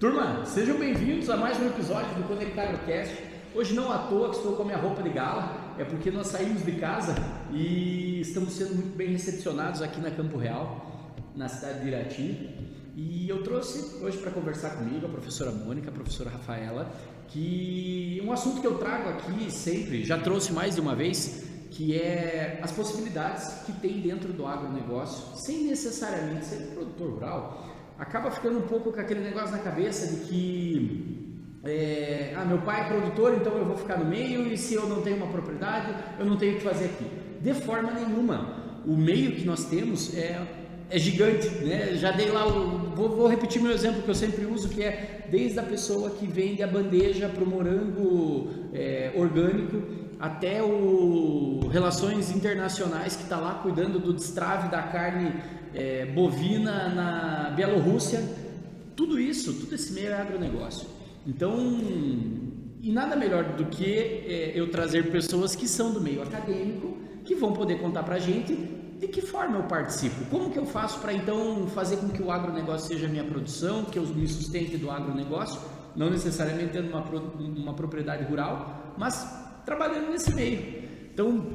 Turma, sejam bem-vindos a mais um episódio do ConectarCast. Hoje não à toa que estou com a minha roupa de gala, é porque nós saímos de casa e estamos sendo muito bem recepcionados aqui na Campo Real, na cidade de Irati. E eu trouxe hoje para conversar comigo a professora Mônica, a professora Rafaela, que um assunto que eu trago aqui sempre, já trouxe mais de uma vez, que é as possibilidades que tem dentro do agronegócio, sem necessariamente ser produtor rural. Acaba ficando um pouco com aquele negócio na cabeça de que meu pai é produtor, então eu vou ficar no meio, e se eu não tenho uma propriedade, eu não tenho o que fazer aqui. De forma nenhuma. O meio que nós temos é gigante, né? Já dei lá, vou repetir meu exemplo que eu sempre uso, que é desde a pessoa que vende a bandeja para o morango orgânico, até o Relações Internacionais que está lá cuidando do destrave da carne bovina na Bielorrússia. Tudo esse meio é agronegócio. Então, e nada melhor do que eu trazer pessoas que são do meio acadêmico, que vão poder contar para a gente de que forma eu participo, como que eu faço para então fazer com que o agronegócio seja a minha produção, que eu me sustente do agronegócio, não necessariamente tendo uma propriedade rural, mas trabalhando nesse meio. Então,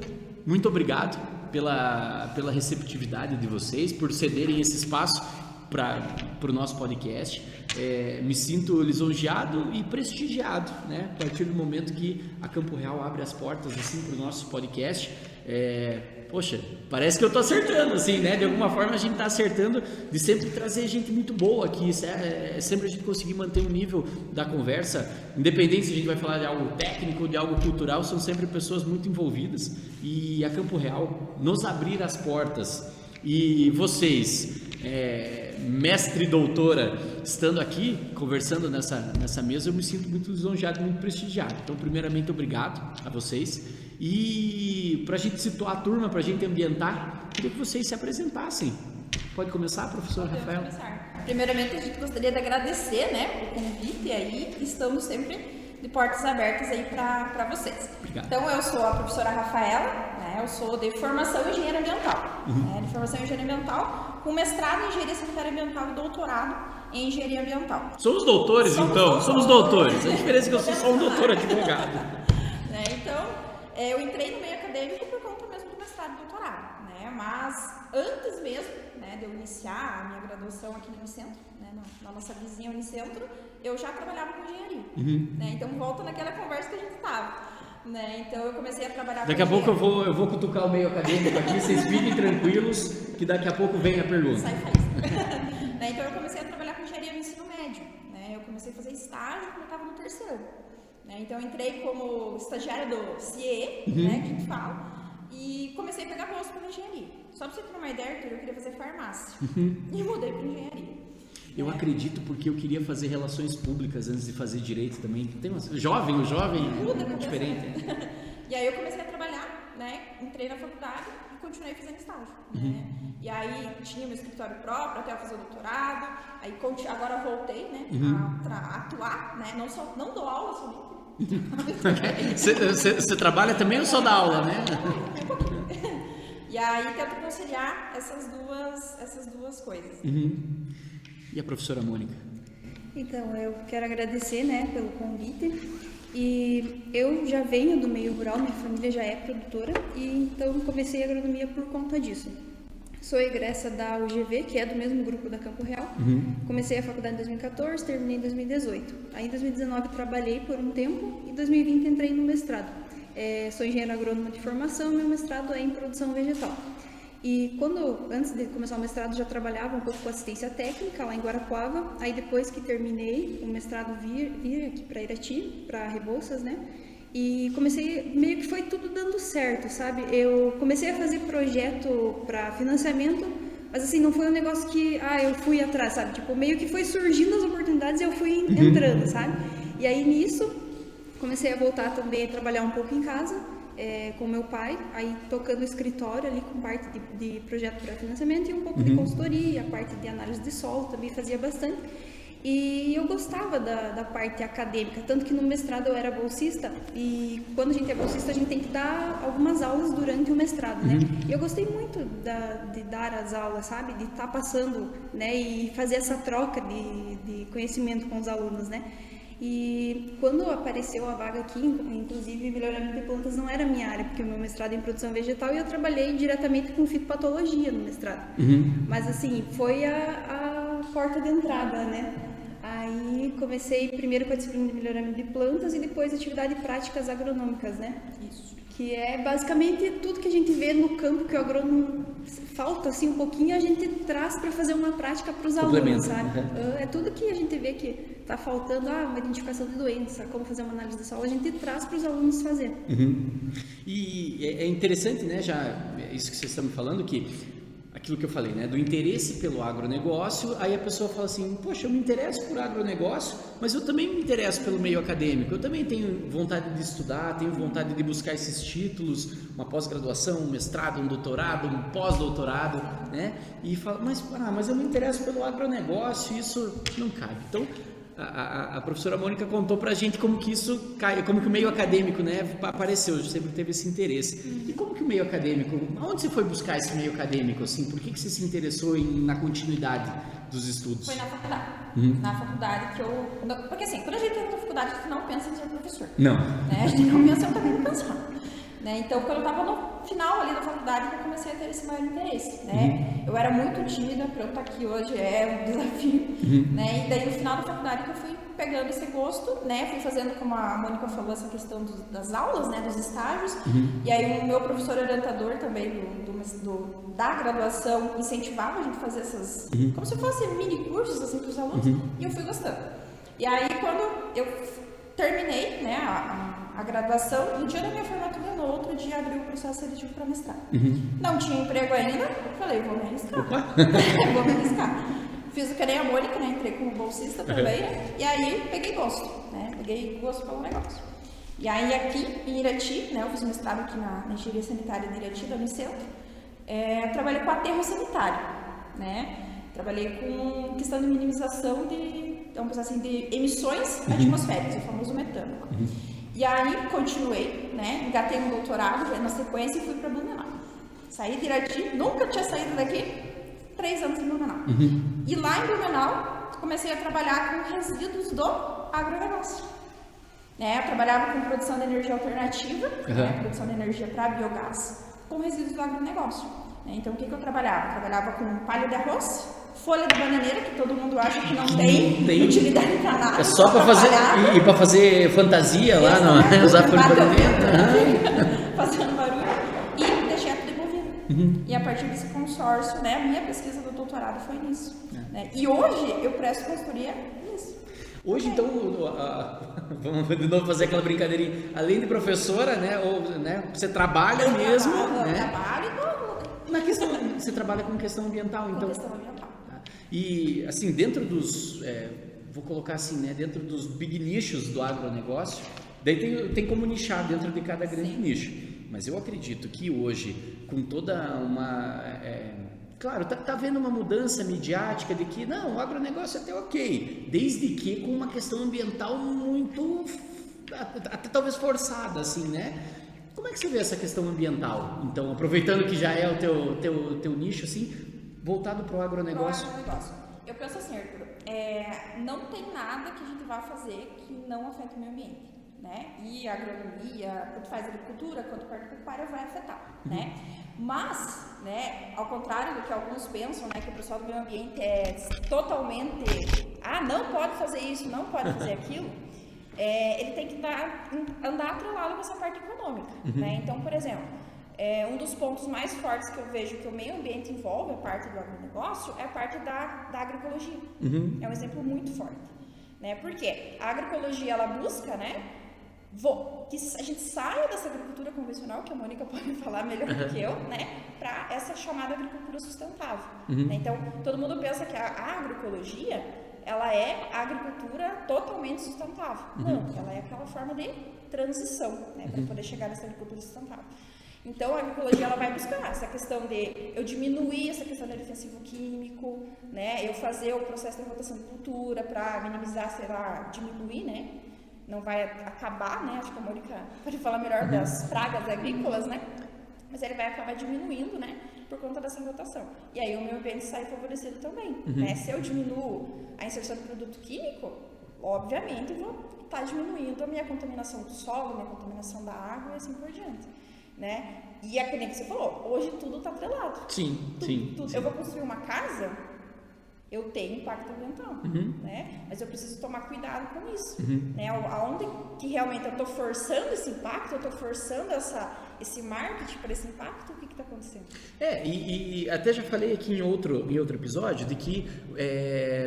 muito obrigado pela receptividade de vocês, por cederem esse espaço para o nosso podcast. Me sinto lisonjeado e prestigiado, né? A partir do momento que a Campo Real abre as portas assim, para o nosso podcast. Poxa, parece que eu estou acertando, assim, né? De alguma forma a gente está acertando de sempre trazer gente muito boa aqui, sempre a gente conseguir manter o nível da conversa, independente se a gente vai falar de algo técnico ou de algo cultural, são sempre pessoas muito envolvidas, e a Campo Real nos abrir as portas, e vocês, mestre e doutora, estando aqui, conversando nessa mesa, eu me sinto muito lisonjeado, muito prestigiado. Então, primeiramente, obrigado a vocês. E para a gente situar a turma, para a gente ambientar, queria que vocês se apresentassem. Pode começar, professora Rafael? Pode começar. Primeiramente, a gente gostaria de agradecer, né, o convite, e aí estamos sempre de portas abertas aí para vocês. Obrigado. Então, eu sou a professora Rafaela, né, eu sou de formação em engenharia ambiental, de formação em engenharia ambiental, com mestrado em engenharia sanitária ambiental e doutorado em engenharia ambiental. Somos doutores, somos doutores. A diferença é que eu sou só um doutor advogado. Então, eu entrei no meio acadêmico por conta mesmo do mestrado e doutorado, né? Mas antes mesmo, né, de eu iniciar a minha graduação aqui no Unicentro, né, na nossa vizinha Unicentro, eu já trabalhava com engenharia. Né? Então volta naquela conversa que a gente estava. Né? Então eu comecei a trabalhar daqui a pouco eu vou cutucar o meio acadêmico aqui, vocês fiquem tranquilos que daqui a pouco vem a pergunta. Sai faz. Né? Então eu comecei a trabalhar com engenharia no ensino médio. Né? Eu comecei a fazer estágio quando eu estava no terceiro ano. Né? Então eu entrei como estagiária do CIE, né, que a gente fala, e comecei a pegar bolsa pela engenharia. Só para você ter uma ideia, Arthur, eu queria fazer farmácia e mudei para engenharia. Eu acredito porque eu queria fazer relações públicas antes de fazer direito também. Tem o jovem é diferente. E aí eu comecei a trabalhar, né? Entrei na faculdade e continuei fazendo estágio. Né? E aí tinha meu escritório próprio até eu fazer o doutorado. Aí agora voltei, né? A atuar, né? Não dou aula somente. Você trabalha também ou só dá aula, né? E aí tento conciliar essas duas coisas. E a professora Mônica? Então, eu quero agradecer, né, pelo convite. E eu já venho do meio rural, minha família já é produtora, e então comecei a agronomia por conta disso. Sou egressa da UGV, que é do mesmo grupo da Campo Real. Comecei a faculdade em 2014, terminei em 2018. Aí em 2019 trabalhei por um tempo e em 2020 entrei no mestrado. Sou engenheiro agrônomo de formação, meu mestrado é em produção vegetal. E antes de começar o mestrado, já trabalhava um pouco com assistência técnica lá em Guarapuava. Aí depois que terminei o mestrado, vim aqui para Irati, para Rebouças, né? E comecei, meio que foi tudo dando certo, sabe? Eu comecei a fazer projeto para financiamento, mas assim, não foi um negócio que, eu fui atrás, sabe? Tipo, meio que foi surgindo as oportunidades e eu fui entrando, sabe? E aí nisso, comecei a voltar também a trabalhar um pouco em casa, com meu pai, aí tocando o escritório ali com parte de projeto para financiamento e um pouco de consultoria, a parte de análise de solo também fazia bastante. E eu gostava da parte acadêmica, tanto que no mestrado eu era bolsista, e quando a gente é bolsista a gente tem que dar algumas aulas durante o mestrado, né? E eu gostei muito de dar as aulas, sabe? De estar passando, né? E fazer essa troca de conhecimento com os alunos, né? E quando apareceu a vaga aqui, inclusive melhoramento de plantas não era a minha área, porque o meu mestrado é em produção vegetal e eu trabalhei diretamente com fitopatologia no mestrado. Mas assim, foi a porta de entrada, né? Aí comecei primeiro com a disciplina de melhoramento de plantas e depois atividades práticas agronômicas, né? Isso. Que é basicamente tudo que a gente vê no campo que o agrônomo falta assim um pouquinho, a gente traz para fazer uma prática para os alunos, sabe? É tudo que a gente vê que está faltando, uma identificação de doença, como fazer uma análise do solo, a gente traz para os alunos fazer. E é interessante, né, já isso que vocês estão me falando, que aquilo que eu falei, né, do interesse pelo agronegócio, aí a pessoa fala assim, poxa, eu me interesso por agronegócio, mas eu também me interesso pelo meio acadêmico, eu também tenho vontade de estudar, tenho vontade de buscar esses títulos, uma pós-graduação, um mestrado, um doutorado, um pós-doutorado, né, e fala, mas eu me interesso pelo agronegócio, isso não cabe. Então, a professora Mônica contou pra gente como que isso cai, como que o meio acadêmico, né, apareceu, sempre teve esse interesse. E como que o meio acadêmico, onde você foi buscar esse meio acadêmico, assim, por que você se interessou na continuidade dos estudos? Foi na faculdade. Na faculdade que eu... Porque assim, quando a gente entra na faculdade, a gente não pensa em ser professor. Não. Né? A gente não pensa, eu também não pensava. Né? Então, quando eu estava no final ali da faculdade, eu comecei a ter esse maior interesse, né? Eu era muito tímida, para eu estar aqui hoje é um desafio, né? E daí, no final da faculdade, que eu fui pegando esse gosto, né? Fui fazendo, como a Mônica falou, essa questão das aulas, né? Dos estágios. E aí, o meu professor orientador também da graduação incentivava a gente a fazer essas, como se fossem mini cursos, assim, para os alunos, e eu fui gostando. E aí, quando eu terminei, né? A graduação, no dia da minha formatura, no outro dia, abri o processo seletivo para mestrado. Não tinha emprego ainda, falei, vou me arriscar. Vou me arriscar. Fiz o que nem a Mônica, né? Entrei como bolsista também, e aí peguei gosto, né? Peguei gosto pelo negócio. E aí aqui em Irati, né? Eu fiz um mestrado aqui na engenharia sanitária de Irati, da Unicentro. Trabalhei com aterro sanitário, né? Trabalhei com questão de minimização de emissões atmosféricas, o famoso metano. E aí continuei, né? Engatei um doutorado na sequência e fui para Blumenau. Saí de Irati, nunca tinha saído daqui, 3 anos em Blumenau. E lá em Blumenau comecei a trabalhar com resíduos do agronegócio. Né? Eu trabalhava com produção de energia alternativa, né? Produção de energia para biogás, com resíduos do agronegócio. Né? Então o que eu trabalhava? Eu trabalhava com palha de arroz, folha de bananeira, que todo mundo acha que não tem utilidade para nada. É só para fazer, e para fazer fantasia lá, não? Usar folha de bananeira. Fazendo barulho. E dejeto de bovino. E a partir desse consórcio, né, a minha pesquisa do doutorado foi nisso. Né? E hoje eu presto consultoria nisso. Hoje, então, vamos de novo fazer aquela brincadeirinha. Além de professora, né, você trabalha mesmo, né? Na questão, você trabalha com questão ambiental, então. Questão ambiental. E assim, dentro dos, vou colocar assim, né, dentro dos big nichos do agronegócio, daí tem como nichar dentro de cada grande nicho. Mas eu acredito que hoje, com toda uma, claro, tá havendo uma mudança midiática de que não, o agronegócio é até ok, desde que com uma questão ambiental muito, até talvez forçada, assim, né? Como é que você vê essa questão ambiental? Então, aproveitando que já é o teu nicho, assim, voltado para o agronegócio. Eu penso assim, Arthur, não tem nada que a gente vá fazer que não afete o meio ambiente, né? E a agronomia, tanto faz agricultura quanto parte pecuária, vai afetar, né? Mas, né, ao contrário do que alguns pensam, né, que o pessoal do meio ambiente é totalmente, não pode fazer isso, não pode fazer aquilo, ele tem que andar atrelado com essa parte econômica, né? Então, por exemplo, um dos pontos mais fortes que eu vejo que o meio ambiente envolve a parte do agronegócio é a parte da agroecologia. É um exemplo muito forte, né? Porque a agroecologia, ela busca, né, que a gente saia dessa agricultura convencional, que a Mônica pode falar melhor do que eu, né, para essa chamada agricultura sustentável. Né? Então, todo mundo pensa que a agroecologia ela é a agricultura totalmente sustentável. Não, ela é aquela forma de transição, né, para poder chegar nessa agricultura sustentável. Então, a agroecologia ela vai buscar essa questão de eu diminuir essa questão do defensivo químico, né? Eu fazer o processo de rotação de cultura para minimizar, sei lá, diminuir, né? Não vai acabar, né? Acho que a Mônica pode falar melhor das pragas agrícolas, né? Mas ele vai acabar diminuindo, né? Por conta dessa rotação. E aí o meio ambiente sai favorecido também, né? Se eu diminuo a inserção de produto químico, obviamente eu vou estar diminuindo a minha contaminação do solo, minha contaminação da água e assim por diante, né? E é que nem que você falou, hoje tudo está atrelado. Sim. Eu vou construir uma casa, eu tenho impacto ambiental, né? Mas eu preciso tomar cuidado com isso, né? Aonde que realmente eu estou forçando esse impacto, eu estou forçando esse marketing para esse impacto, o que está acontecendo? E até já falei aqui em outro episódio de que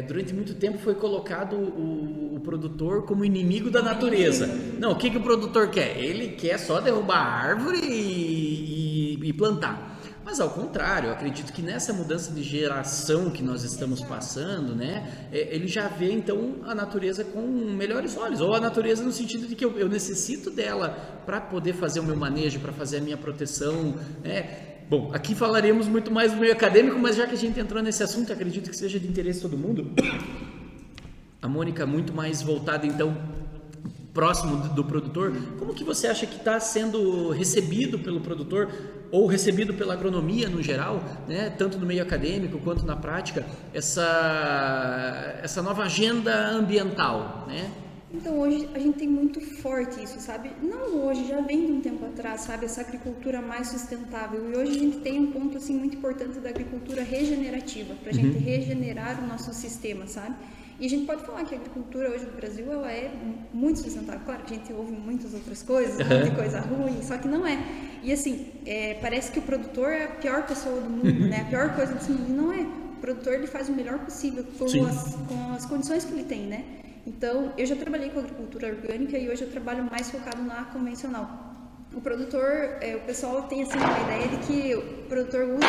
durante muito tempo foi colocado o produtor como inimigo da natureza. Não, o que o produtor quer? Ele quer só derrubar a árvore e plantar. Mas ao contrário, eu acredito que nessa mudança de geração que nós estamos passando, né, ele já vê então a natureza com melhores olhos, ou a natureza no sentido de que eu necessito dela para poder fazer o meu manejo, para fazer a minha proteção, né? Bom, aqui falaremos muito mais do meio acadêmico, mas já que a gente entrou nesse assunto, acredito que seja de interesse de todo mundo. A Mônica muito mais voltada então próximo do produtor, como que você acha que está sendo recebido pelo produtor ou recebido pela agronomia no geral, né, tanto no meio acadêmico quanto na prática, essa nova agenda ambiental, né? Então hoje a gente tem muito forte isso, sabe? Não hoje, já vem de um tempo atrás, sabe? Essa agricultura mais sustentável. E hoje a gente tem um ponto assim muito importante da agricultura regenerativa, para a gente regenerar o nosso sistema, sabe? E a gente pode falar que a agricultura hoje no Brasil ela é muito sustentável. Claro que a gente ouve muitas outras coisas, muita coisa ruim, só que não é. E assim, parece que o produtor é a pior pessoa do mundo, né? A pior coisa desse mundo. Não é. O produtor ele faz o melhor possível com as condições que ele tem, né? Então, eu já trabalhei com agricultura orgânica e hoje eu trabalho mais focado na convencional. O produtor, o pessoal tem assim uma ideia de que o produtor usa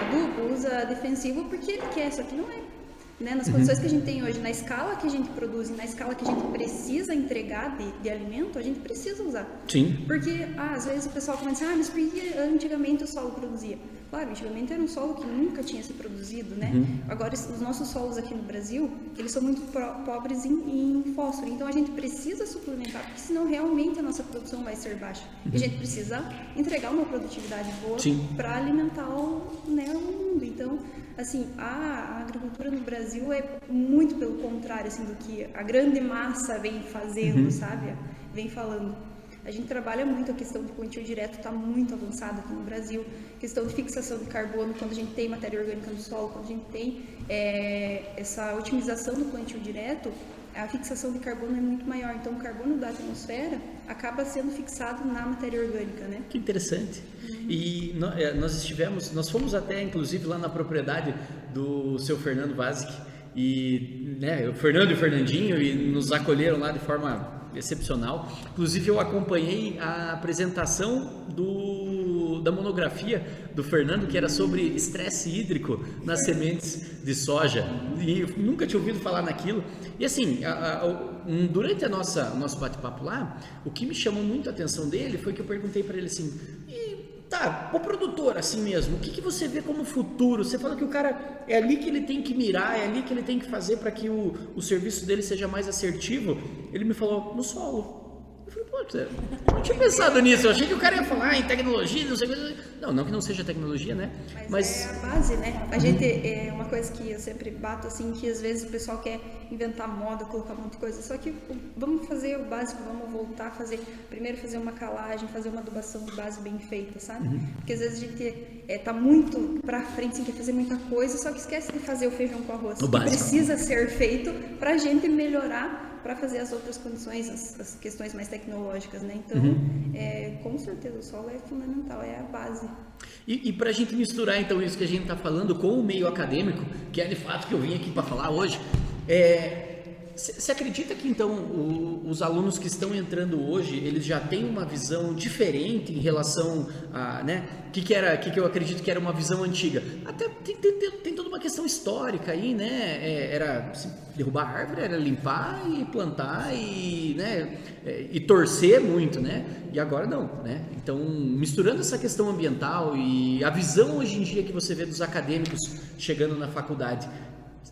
adubo, usa defensivo porque ele quer, só que não é. Né? Nas condições que a gente tem hoje, na escala que a gente produz, na escala que a gente precisa entregar de alimento, a gente precisa usar. Sim. Porque, às vezes o pessoal começa a dizer, mas por que antigamente o solo produzia? Claro, antigamente era um solo que nunca tinha se produzido, né? Agora, os nossos solos aqui no Brasil, eles são muito pobres em fósforo, então a gente precisa suplementar, porque senão realmente a nossa produção vai ser baixa. E a gente precisa entregar uma produtividade boa para alimentar o mundo. Então, assim, a agricultura no Brasil é muito pelo contrário, assim, do que a grande massa vem fazendo, sabe? Vem falando. A gente trabalha muito a questão de plantio direto, está muito avançada aqui no Brasil. Questão de fixação de carbono, quando a gente tem matéria orgânica no solo, quando a gente tem essa otimização do plantio direto, a fixação de carbono é muito maior. Então, o carbono da atmosfera acaba sendo fixado na matéria orgânica, né? Que interessante. E nós fomos até, inclusive, lá na propriedade do seu Fernando Vasic, e né, o Fernando e o Fernandinho, e nos acolheram lá de forma excepcional. Inclusive, eu acompanhei a apresentação da monografia do Fernando, que era sobre estresse hídrico nas sementes de soja, e eu nunca tinha ouvido falar naquilo. E assim, durante nosso bate-papo lá, o que me chamou muito a atenção dele foi que eu perguntei para ele assim, tá, o produtor assim mesmo, o que você vê como futuro? Você fala que o cara, é ali que ele tem que mirar, é ali que ele tem que fazer para que o serviço dele seja mais assertivo. Ele me falou, no solo. Eu falei, pô, eu não tinha pensado nisso, eu achei que o cara ia falar em tecnologia, não sei o que. Não que não seja tecnologia, né? Mas é a base, né? A gente, é uma coisa que eu sempre bato, assim, que às vezes o pessoal quer inventar moda, colocar muita coisa, só que vamos fazer o básico, vamos voltar a fazer, primeiro fazer uma calagem, fazer uma adubação de base bem feita, sabe? Porque às vezes a gente tá muito pra frente, assim, quer fazer muita coisa, só que esquece de fazer o feijão com arroz, que precisa ser feito pra gente melhorar, para fazer as outras condições, as questões mais tecnológicas, né? Então, com certeza, o solo é fundamental, é a base. E para a gente misturar, então, isso que a gente está falando com o meio acadêmico, que é de fato que eu vim aqui para falar hoje, Você acredita que então os alunos que estão entrando hoje, eles já têm uma visão diferente em relação a, né, que eu acredito que era uma visão antiga? Até tem toda uma questão histórica aí, né? Era assim, derrubar a árvore, era limpar e plantar e, né, e torcer muito, né? E agora não, né? Então, misturando essa questão ambiental e a visão hoje em dia que você vê dos acadêmicos chegando na faculdade,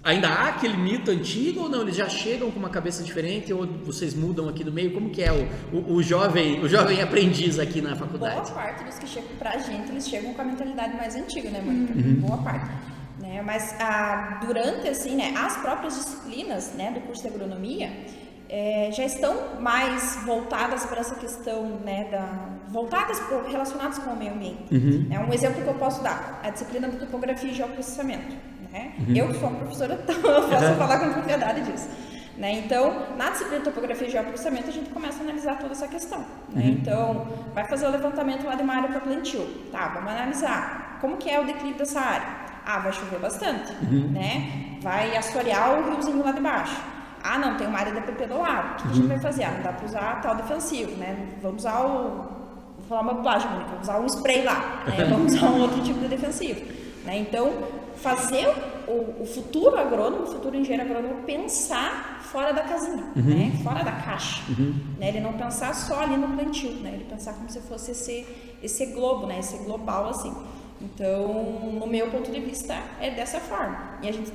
ainda há aquele mito antigo ou não? Eles já chegam com uma cabeça diferente ou vocês mudam aqui no meio? Como que é o jovem aprendiz aqui na faculdade? Boa parte dos que chegam pra gente, eles chegam com a mentalidade mais antiga, né, Mônica? Boa parte. Né? Mas durante, assim, né, as próprias disciplinas, né, do curso de agronomia já estão mais voltadas para essa questão, né, relacionadas com o meio ambiente. É um exemplo que eu posso dar, a disciplina de topografia e geoprocessamento. Eu que sou uma professora, então eu posso falar com propriedade disso. Né? Então, na disciplina de topografia e geoprocessamento, a gente começa a analisar toda essa questão. Né? Então, vai fazer o levantamento lá de uma área para plantio. Tá, vamos analisar como que é o declive dessa área. Vai chover bastante, né? Vai assorear o riozinho lá de baixo. Não, tem uma área de PP do lado. O que a gente vai fazer? Não dá para usar tal defensivo, né? Vamos usar vou falar uma bobagem, Mônica, vamos usar um spray lá, né? Vamos usar um outro tipo de defensivo. Né? Então, fazer o futuro agrônomo, o futuro engenheiro agrônomo pensar fora da casinha, né? Fora da caixa. Né? Ele não pensar só ali no plantio, né? Ele pensar como se fosse esse globo, né? Esse global assim. Então, no meu ponto de vista, é dessa forma. E a gente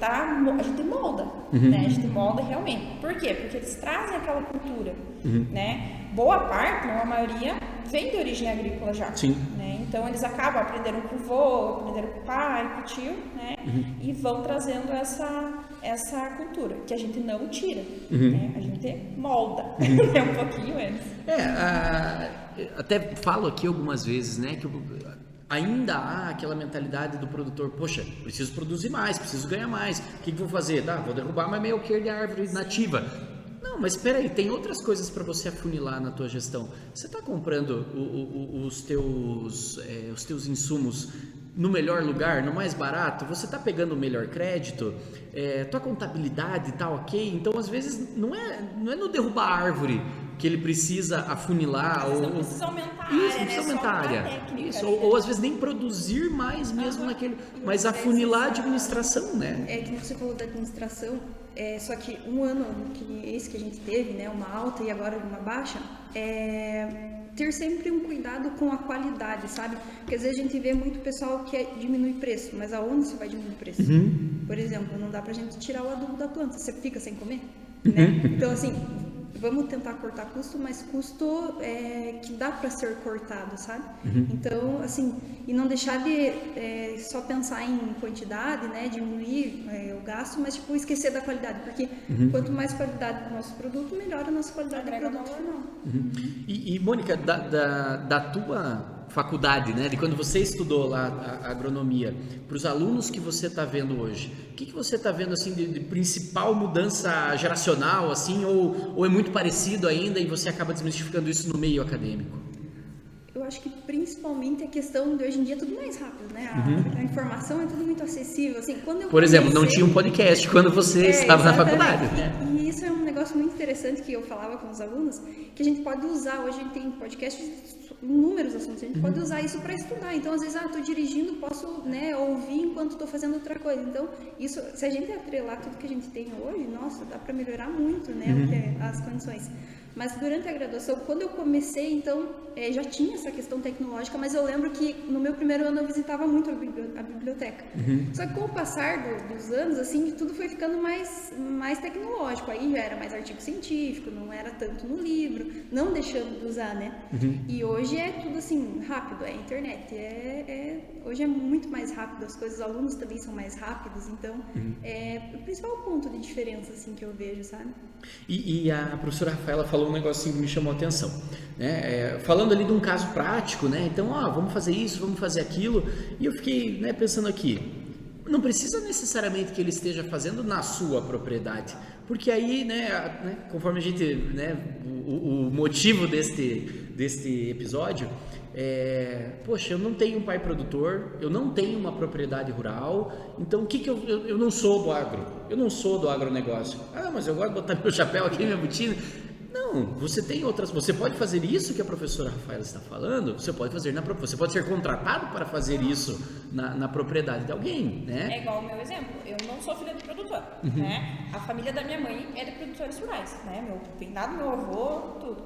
molda, né? A gente molda realmente. Por quê? Porque eles trazem aquela cultura, né? Boa parte, não a maioria, vem de origem agrícola já. Sim. Né? Então, eles acabam aprendendo com o vô, aprenderam com o pai, com o tio, né? E vão trazendo essa cultura, que a gente não tira, né? A gente molda um pouquinho eles. Até falo aqui algumas vezes, né, que ainda há aquela mentalidade do produtor, poxa, preciso produzir mais, preciso ganhar mais, o que vou fazer? Vou derrubar mais meio alqueire de árvore nativa. Não, mas espera aí, tem outras coisas para você afunilar na tua gestão. Você está comprando os teus insumos no melhor lugar, no mais barato? Você está pegando o melhor crédito? Tua contabilidade está ok? Então, às vezes, não é no derrubar a árvore que ele precisa afunilar. Não precisa aumentar a área, não precisa aumentar a área. Técnica, ou às vezes nem produzir mais mesmo naquele, mas afunilar a administração, né? Que você falou da administração, só que um ano esse que a gente teve, né, uma alta e agora uma baixa, ter sempre um cuidado com a qualidade, sabe? Porque às vezes a gente vê muito pessoal que diminui preço, mas aonde você vai diminuir preço? Por exemplo, não dá pra gente tirar o adubo da planta, você fica sem comer, né? Então, assim, vamos tentar cortar custo, mas custo que dá para ser cortado, sabe? Então, assim, e não deixar de só pensar em quantidade, né? Diminuir o gasto, mas, tipo, esquecer da qualidade, porque quanto mais qualidade do nosso produto, melhor a nossa qualidade do produto final. E Mônica, da tua faculdade, né, de quando você estudou lá a agronomia, para os alunos que você está vendo hoje, o que você está vendo assim de principal mudança geracional, assim, ou é muito parecido ainda e você acaba desmistificando isso no meio acadêmico? Eu acho que principalmente a questão de hoje em dia é tudo mais rápido, né? A informação é tudo muito acessível. Assim, Por exemplo, não tinha um podcast quando você estava na faculdade. E isso é um negócio muito interessante que eu falava com os alunos, que a gente pode usar. Hoje a gente tem podcast inúmeros assuntos, a gente pode usar isso para estudar. Então, às vezes, estou dirigindo, posso, né, ouvir enquanto estou fazendo outra coisa. Então, isso, se a gente atrelar tudo que a gente tem hoje, nossa, dá para melhorar muito, né, as condições. Mas durante a graduação, quando eu comecei, então, já tinha essa questão tecnológica, mas eu lembro que no meu primeiro ano eu visitava muito a biblioteca. Só que com o passar dos anos, assim, tudo foi ficando mais tecnológico. Aí já era mais artigo científico, não era tanto no livro, não deixando de usar, né? E hoje é tudo assim, rápido, é internet. Hoje é muito mais rápido as coisas, os alunos também são mais rápidos, então é o principal ponto de diferença, assim, que eu vejo, sabe? E a professora Rafaela falou um negocinho que me chamou a atenção, né? Falando ali de um caso prático, né? Então, vamos fazer isso, vamos fazer aquilo, e eu fiquei, né, pensando aqui, não precisa necessariamente que ele esteja fazendo na sua propriedade, porque aí, né, conforme a gente, né, o motivo deste episódio poxa, eu não tenho um pai produtor, eu não tenho uma propriedade rural, então o que eu não sou do agro, eu não sou do agronegócio. Mas eu gosto de botar meu chapéu aqui, minha botina. Não, você tem outras, você pode fazer isso que a professora Rafaela está falando, você pode fazer você pode ser contratado para fazer isso na propriedade de alguém, né? É igual o meu exemplo, eu não sou filha de produtor, né? A família da minha mãe é de produtores rurais, né? Vem lá do meu avô, tudo.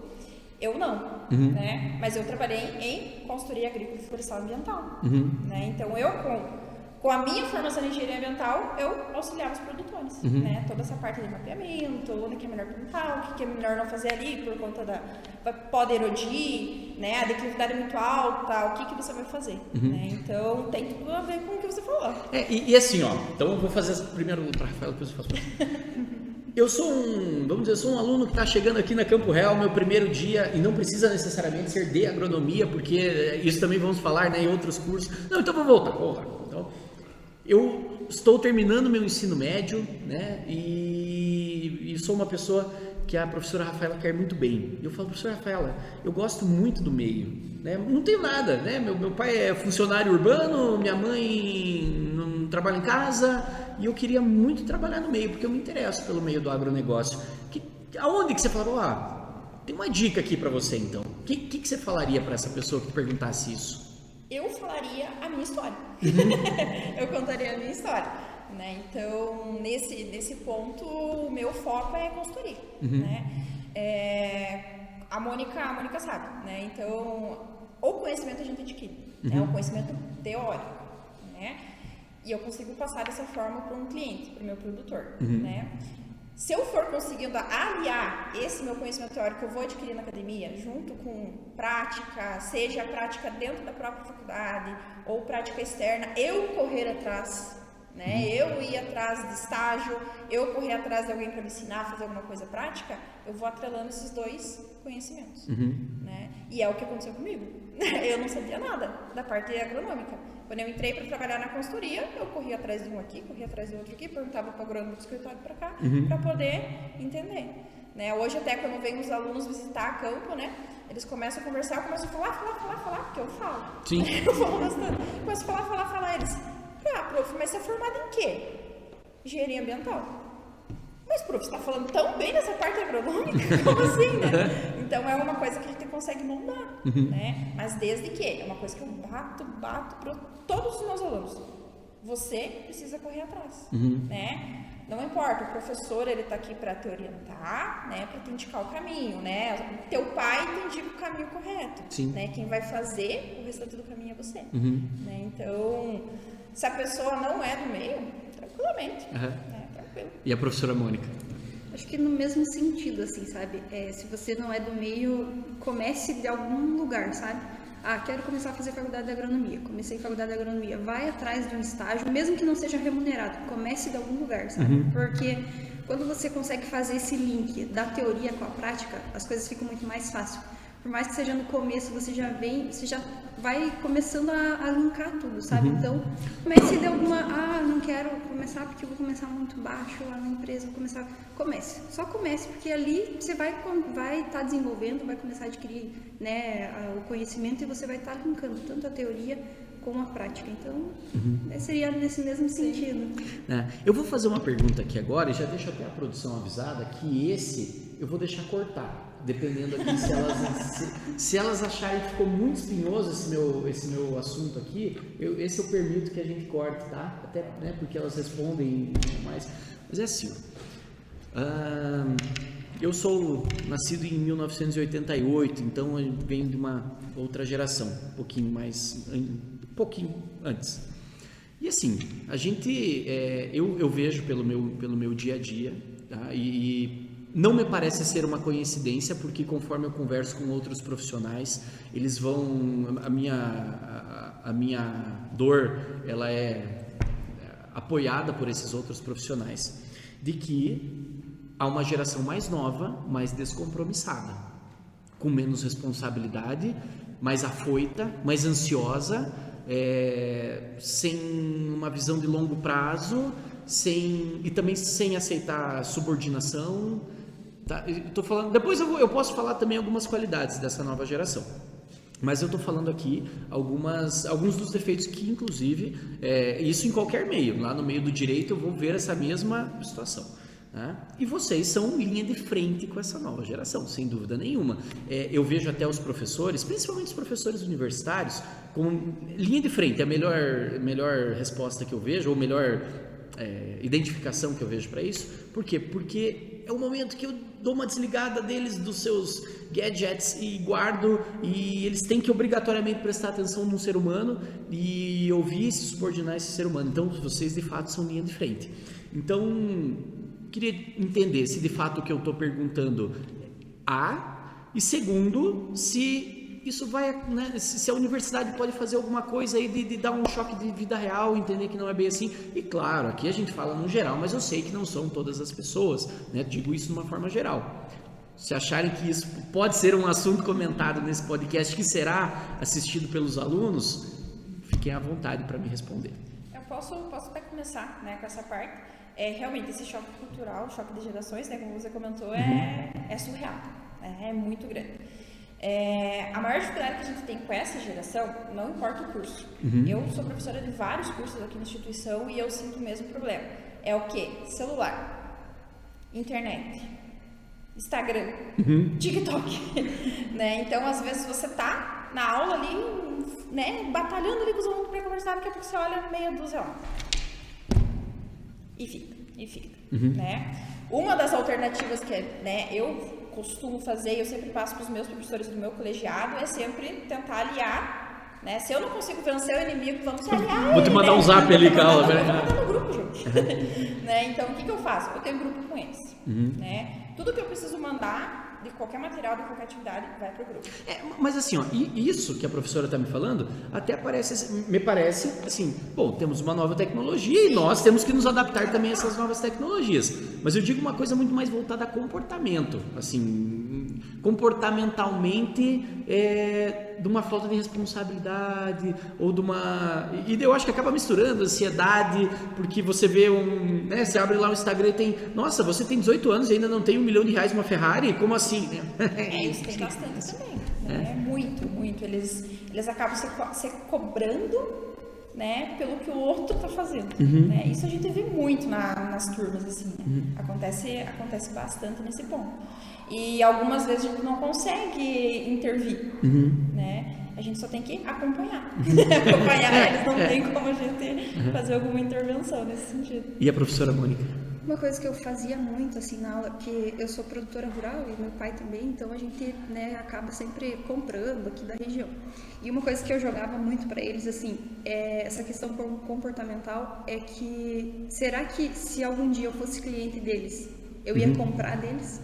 Eu não, né? Mas eu trabalhei em consultoria agrícola e florestal ambiental, né? Então eu com a minha formação em engenharia ambiental, eu auxiliava os produtores, né? Toda essa parte de mapeamento, onde que é melhor plantar, o que é melhor não fazer ali, por conta pode erodir, né? A declividade é muito alta, o que você vai fazer, né? Então, tem tudo a ver com o que você falou. E assim, então eu vou fazer primeiro para Rafaela, depois eu faço para Eu sou um aluno que está chegando aqui na Campo Real, meu primeiro dia, e não precisa necessariamente ser de agronomia, porque isso também vamos falar, né, em outros cursos. Não, então vou voltar. Então, eu estou terminando meu ensino médio, né, e sou uma pessoa que a professora Rafaela quer muito bem. Eu falo, professora Rafaela, eu gosto muito do meio, né, não tenho nada, né, meu pai é funcionário urbano, minha mãe não trabalha em casa, e eu queria muito trabalhar no meio, porque eu me interesso pelo meio do agronegócio. Aonde que você falou, tem uma dica aqui para você então, o que você falaria para essa pessoa que te perguntasse isso? Eu falaria a minha história. Eu contaria a minha história, né? Então, nesse ponto, o meu foco é consultoria, né? A Mônica sabe, né? Então, o conhecimento a gente adquire, né? O conhecimento teórico, né? E eu consigo passar dessa forma para um cliente, para o meu produtor, né? Se eu for conseguindo aliar esse meu conhecimento teórico que eu vou adquirir na academia, junto com prática, seja a prática dentro da própria faculdade ou prática externa, eu correr atrás, né? Eu ir atrás de estágio, eu correr atrás de alguém para me ensinar a fazer alguma coisa prática, eu vou atrelando esses dois conhecimentos, né? E é o que aconteceu comigo. Eu não sabia nada da parte agronômica. Quando eu entrei para trabalhar na consultoria, eu corria atrás de um aqui, corria atrás de outro aqui, perguntava para o agrônomo do escritório para cá, para poder entender, né? Hoje até quando vem os alunos visitar a campo, né? Eles começam a conversar, eu começo a falar, porque eu falo. Sim. Eu falo bastante. Começo a falar, eles, prof, mas você é formado em quê? Engenharia ambiental. Mas, prof, você está falando tão bem dessa parte agronômica? Como assim, né? Então, é uma coisa que a gente consegue moldar, né? Mas desde que, é uma coisa que eu bato para todos os meus alunos. Você precisa correr atrás, né? Não importa, o professor, ele está aqui para te orientar, né? Para te indicar o caminho, né? Teu pai te indica o caminho correto, né? Quem vai fazer o restante do caminho é você, né? Então, se a pessoa não é do meio, tranquilamente, né? Tranquilo. E a professora Mônica? Acho que no mesmo sentido, assim, sabe? Se você não é do meio, comece de algum lugar, sabe? Quero começar a fazer faculdade de agronomia. Comecei faculdade de agronomia. Vai atrás de um estágio, mesmo que não seja remunerado. Comece de algum lugar, sabe? Porque quando você consegue fazer esse link da teoria com a prática, as coisas ficam muito mais fáceis. Por mais que seja no começo, você já vai começando a linkar tudo, sabe? Então, comece de alguma... não quero começar porque eu vou começar muito baixo lá na empresa, vou começar... Comece, só comece, porque ali você vai estar desenvolvendo, vai começar a adquirir, né, o conhecimento e você vai estar linkando tanto a teoria como a prática. Então, seria nesse mesmo sentido. Eu vou fazer uma pergunta aqui agora e já deixo até a produção avisada que esse eu vou deixar cortar. Dependendo aqui, se elas acharem que ficou muito espinhoso esse meu assunto aqui, esse eu permito que a gente corte, tá? Até, né, porque elas respondem mais. Mas é assim, eu sou nascido em 1988, então eu venho de uma outra geração, um pouquinho antes. E assim, a gente, eu vejo pelo meu dia a dia, tá? E não me parece ser uma coincidência, porque conforme eu converso com outros profissionais, eles vão... A minha dor, ela é apoiada por esses outros profissionais, de que há uma geração mais nova, mais descompromissada, com menos responsabilidade, mais afoita, mais ansiosa, sem uma visão de longo prazo, e também sem aceitar subordinação. Tá, tô falando, depois eu posso falar também algumas qualidades dessa nova geração. Mas eu estou falando aqui alguns dos defeitos que, inclusive, isso em qualquer meio, lá no meio do direito eu vou ver essa mesma situação. Né? E vocês são linha de frente com essa nova geração, sem dúvida nenhuma. Eu vejo até os professores, principalmente os professores universitários, com linha de frente, a melhor resposta que eu vejo, ou melhor identificação que eu vejo para isso. Por quê? Porque é o momento que eu dou uma desligada deles dos seus gadgets e guardo, e eles têm que obrigatoriamente prestar atenção num ser humano e ouvir e se subordinar a esse ser humano. Então vocês de fato são linha de frente. Então queria entender se de fato o que eu estou perguntando e segundo, se isso vai, né, se a universidade pode fazer alguma coisa aí de dar um choque de vida real, entender que não é bem assim. E claro, aqui a gente fala no geral, mas eu sei que não são todas as pessoas, né? Digo isso de uma forma geral. Se acharem que isso pode ser um assunto comentado nesse podcast que será assistido pelos alunos, fiquem à vontade para me responder. Eu posso até começar, né, com essa parte. Realmente esse choque cultural, choque de gerações, né, como você comentou, é surreal, é muito grande. A maior dificuldade que a gente tem com essa geração, não importa o curso. Eu sou professora de vários cursos aqui na instituição e eu sinto o mesmo problema. É o quê? Celular, internet, Instagram, TikTok, né? Então, às vezes você tá na aula ali, né, batalhando ali com os alunos para conversar, daqui a pouco você olha meia dúzia, e fica, né? Uma das alternativas que eu costumo fazer, eu sempre passo para os meus professores do meu colegiado, é sempre tentar aliar, né? Se eu não consigo vencer o inimigo, vamos se aliar. Vou te mandar um zap ali, Carla. Vou mandar no grupo, gente. Né? Então, o que eu faço? Eu tenho grupo com eles, né? Tudo que eu preciso mandar, de qualquer material, de qualquer atividade, vai para o grupo. Mas assim, isso que a professora está me falando, até me parece assim, bom, temos uma nova tecnologia e nós temos que nos adaptar também a essas novas tecnologias. Mas eu digo uma coisa muito mais voltada a comportamento, assim, comportamentalmente, de uma falta de responsabilidade, ou de uma... E eu acho que acaba misturando ansiedade, porque você vê né, você abre lá o Instagram e tem, nossa, você tem 18 anos e ainda não tem R$1 milhão, uma Ferrari? Como assim? Isso tem bastante também, né? Muito. Eles acabam se cobrando, né, pelo que o outro está fazendo. Né? Isso a gente vê muito nas turmas, assim, né? Acontece bastante nesse ponto. E algumas vezes a gente não consegue intervir, né? A gente só tem que acompanhar. Eles, não tem como a gente fazer alguma intervenção nesse sentido. E a professora Mônica? Uma coisa que eu fazia muito assim na aula, porque eu sou produtora rural e meu pai também, então a gente, né, acaba sempre comprando aqui da região. E uma coisa que eu jogava muito para eles, assim, essa questão comportamental, é que será que se algum dia eu fosse cliente deles, eu ia comprar deles?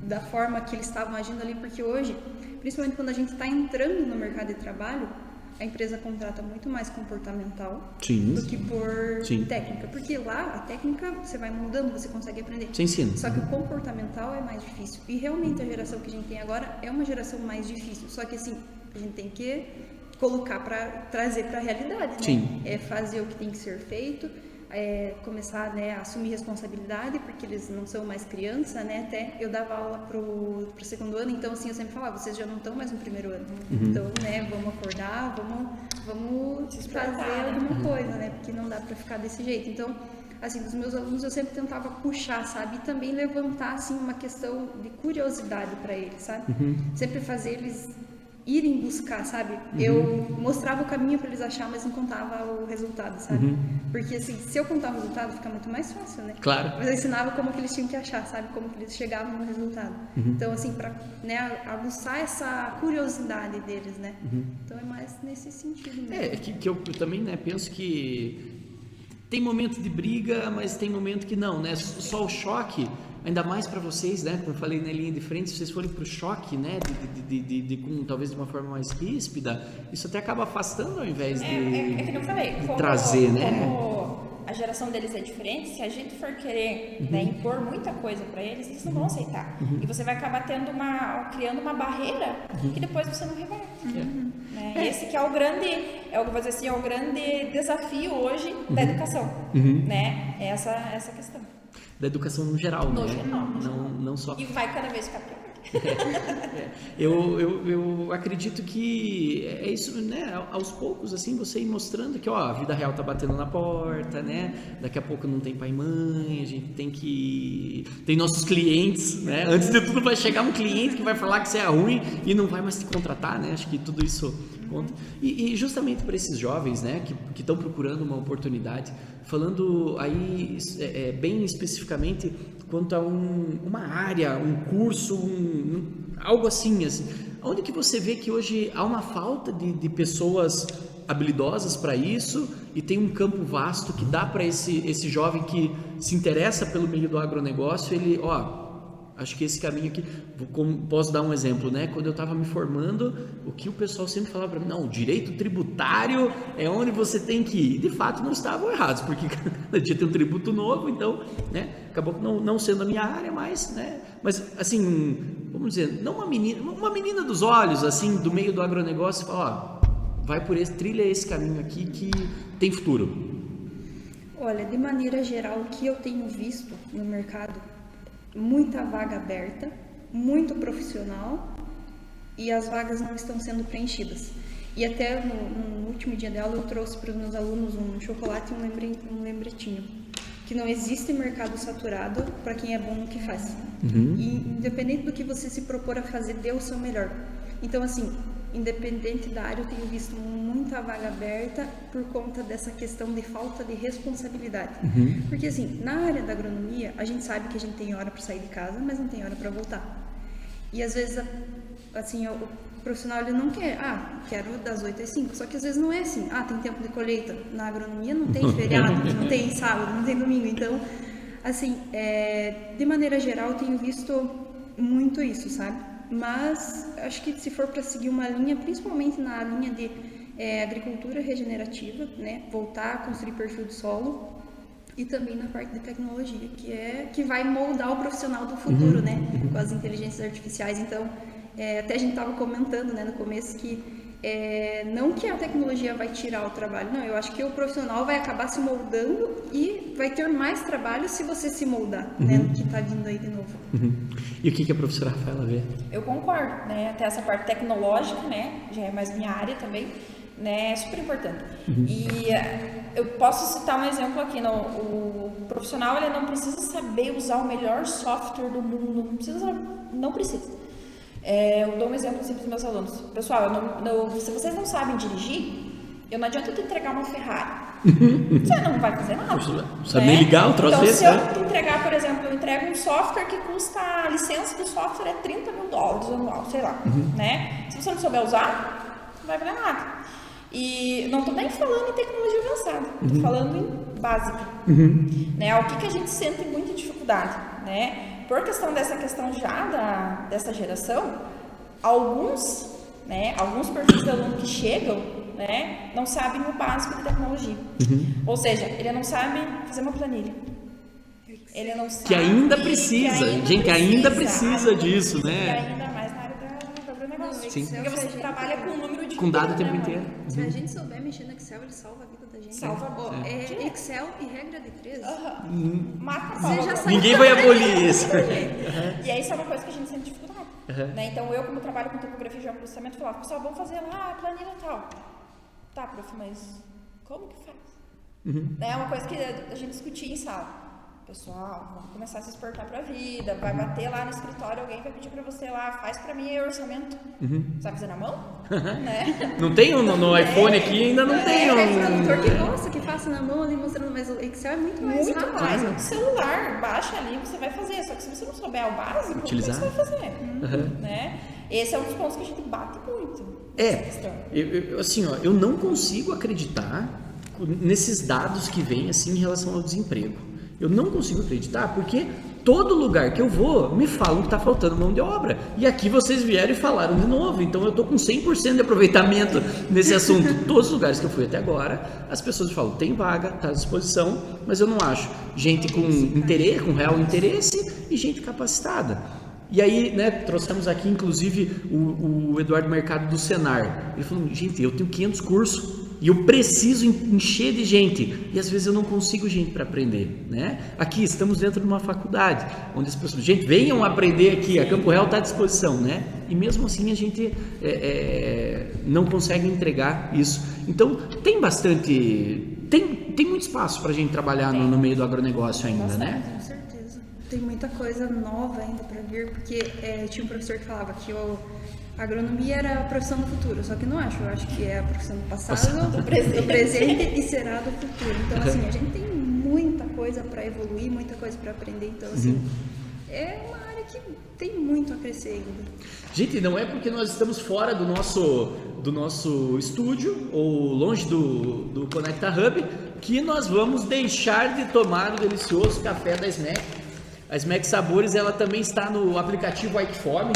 Da forma que eles estavam agindo ali, porque hoje, principalmente quando a gente está entrando no mercado de trabalho, a empresa contrata muito mais comportamental do que por técnica. Porque lá, a técnica, você vai mudando, você consegue aprender. Sim. Só que o comportamental é mais difícil. E realmente a geração que a gente tem agora é uma geração mais difícil. Só que assim, a gente tem que colocar para trazer para a realidade, né? É fazer o que tem que ser feito, começar, né, a assumir responsabilidade, porque eles não são mais criança, né? Até eu dava aula pro segundo ano, então assim, eu sempre falava, vocês já não estão mais no primeiro ano, então, né, vamos acordar, vamos fazer alguma coisa, né? Porque não dá para ficar desse jeito. Então, assim, dos meus alunos eu sempre tentava puxar, sabe? E também levantar, assim, uma questão de curiosidade para eles, sabe? Sempre fazer eles irem buscar, sabe? Eu mostrava o caminho para eles achar, mas não contava o resultado, sabe? Porque assim, se eu contar o resultado, fica muito mais fácil, né? Claro. Mas eu ensinava como que eles tinham que achar, sabe? Como que eles chegavam no resultado. Então, assim, para, né, aguçar essa curiosidade deles, né? Então é mais nesse sentido mesmo. Que eu também, né, penso que tem momento de briga, mas tem momento que não, né? Só o choque, ainda mais para vocês, né? Como eu falei na linha de frente, se vocês forem pro choque, né? Talvez de uma forma mais ríspida, isso até acaba afastando ao invés de, que eu falei, de trazer, né? Como a geração deles é diferente, se a gente for querer, né, impor muita coisa para eles não vão aceitar. E você vai acabar criando uma barreira que depois você não reverte. Né? Esse que é o grande, vou dizer assim, é o grande desafio hoje da educação, né? Essa questão. Da educação no geral, No né? geral. Não só. E vai cada vez ficar pior. Eu acredito que é isso, né? Aos poucos, assim, você ir mostrando que, ó, a vida real tá batendo na porta, né? Daqui a pouco não tem pai e mãe, a gente tem nossos clientes, né? Antes de tudo vai chegar um cliente que vai falar que você é ruim e não vai mais te contratar, né? Acho que tudo isso conta. E justamente para esses jovens, né? Que estão procurando uma oportunidade, falando aí bem especificamente quanto a uma área, um curso, algo assim, onde que você vê que hoje há uma falta de pessoas habilidosas para isso e tem um campo vasto que dá para esse jovem que se interessa pelo meio do agronegócio, ele, acho que esse caminho aqui, posso dar um exemplo, né? Quando eu estava me formando, o que o pessoal sempre falava para mim, não, o direito tributário é onde você tem que ir. De fato, não estavam errados, porque cada dia tem um tributo novo, então, né? Acabou não sendo a minha área, mas, né? Mas, assim, vamos dizer, não uma menina dos olhos, assim, do meio do agronegócio, fala, vai por trilha esse caminho aqui que tem futuro. Olha, de maneira geral, o que eu tenho visto no mercado, muita vaga aberta, muito profissional e as vagas não estão sendo preenchidas. E até no último dia dela eu trouxe para os meus alunos um chocolate e um lembretinho, que não existe mercado saturado para quem é bom no que faz. E independente do que você se propor a fazer, dê o seu melhor. Então, assim, independente da área, eu tenho visto muita vaga aberta por conta dessa questão de falta de responsabilidade. Porque, assim, na área da agronomia, a gente sabe que a gente tem hora para sair de casa, mas não tem hora para voltar. E, às vezes, assim, o profissional, ele não quer, quero das 8 às 5, só que às vezes não é assim, tem tempo de colheita. Na agronomia não tem feriado, não tem sábado, não tem domingo. Então, assim, de maneira geral, eu tenho visto muito isso, sabe? Mas acho que se for para seguir uma linha, principalmente na linha de agricultura regenerativa, né, voltar a construir perfil de solo, e também na parte de tecnologia, que vai moldar o profissional do futuro, né, com as inteligências artificiais. Então, até a gente estava comentando, né, no começo que não que a tecnologia vai tirar o trabalho, não, eu acho que o profissional vai acabar se moldando e vai ter mais trabalho se você se moldar, né, no que está vindo aí de novo. E o que a professora Rafaela vê? Eu concordo, né, até essa parte tecnológica, né, já é mais minha área também, né, é super importante. E eu posso citar um exemplo aqui, o profissional, ele não precisa saber usar o melhor software do mundo, não precisa. Eu dou um exemplo assim para os meus alunos. Pessoal, se vocês não sabem dirigir, não adianta eu te entregar uma Ferrari. Você não vai fazer nada. Não sabe nem ligar o troço então, desse, se eu te entregar, por exemplo, eu entrego um software que custa, a licença do software é $30 mil anual, sei lá, né? Se você não souber usar, não vai valer nada. E não estou nem falando em tecnologia avançada, estou falando em básica. Né? O que a gente sente muita dificuldade, né? Por questão já dessa geração, alguns perfis de aluno que chegam, né, não sabem o básico de tecnologia. Ou seja, ele não sabe fazer uma planilha. Ele não sabe... Que ainda precisa, ainda precisa disso, né? E ainda mais na área do agronegócio. Sim. Porque você trabalha com um número de... Com dado o tempo inteiro. Se a gente souber mexer no Excel, ele salva a vida da gente. Salva. Excel e regra de 3. Mata a Você já sabe. Ninguém vai abolir isso. E aí isso é uma coisa que a gente sente dificuldade. Né? Então eu, como trabalho com topografia e geoprocessamento, falava, pessoal, vamos fazer lá a planilha e tal. Tá, prof, mas como que faz? É uma coisa que a gente discutia em sala. Pessoal, vamos começar a se exportar para a vida, vai bater lá no escritório, alguém vai pedir para você lá, faz para mim aí o orçamento. Sabe fazer na mão? Né? Não tem no iPhone aqui, ainda não tem Tem produtor que gosta, que faça na mão ali mostrando, mas o Excel é muito mais Muito rápido. mais. No celular, baixa ali, você vai fazer. Só que se você não souber o básico, utilizar, como é que você vai fazer? Né? Esse é um dos pontos que a gente bate muito. Eu não consigo acreditar nesses dados que vêm assim em relação ao desemprego. Eu não consigo acreditar porque todo lugar que eu vou me falam que está faltando mão de obra. E aqui vocês vieram e falaram de novo. Então eu estou com 100% de aproveitamento nesse assunto. Todos os lugares que eu fui até agora, as pessoas falam, tem vaga, está à disposição, mas eu não acho gente com interesse, com real interesse e gente capacitada. E aí, né, trouxemos aqui inclusive o Eduardo Mercado do Senar. Ele falou, gente, eu tenho 500 cursos. e eu preciso encher de gente, e às vezes eu não consigo gente para aprender, né? Aqui estamos dentro de uma faculdade, onde as pessoas, gente, venham aprender aqui, a Campo Real está à disposição, né? E mesmo assim a gente não consegue entregar isso. Então tem bastante, tem muito espaço para a gente trabalhar no meio do agronegócio ainda, né? Com certeza. Tem muita coisa nova ainda para vir, porque tinha um professor que falava que a agronomia era a profissão do futuro, só que não acho, eu acho que é a profissão do passado, do presente e será do futuro. Então, assim, a gente tem muita coisa para evoluir, muita coisa para aprender, então, assim, é uma área que tem muito a crescer ainda. Gente, não é porque nós estamos fora do nosso estúdio ou longe do Conecta Hub que nós vamos deixar de tomar o delicioso café da SMAC. A SMAC Sabores, ela também está no aplicativo Whiteform.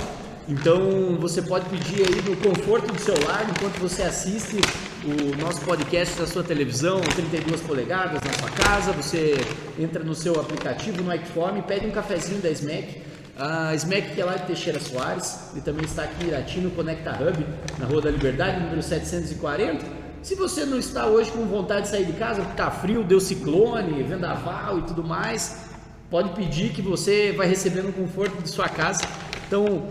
Então você pode pedir aí no conforto do seu lar, enquanto você assiste o nosso podcast na sua televisão, 32 polegadas na sua casa, você entra no seu aplicativo no Whiteform e pede um cafezinho da SMAC. A SMAC, que é lá de Teixeira Soares, ele também está aqui em Irati, no Conecta Hub, na Rua da Liberdade, número 740. Se você não está hoje com vontade de sair de casa, porque está frio, deu ciclone, vendaval e tudo mais, pode pedir que você vai receber no conforto de sua casa. Então,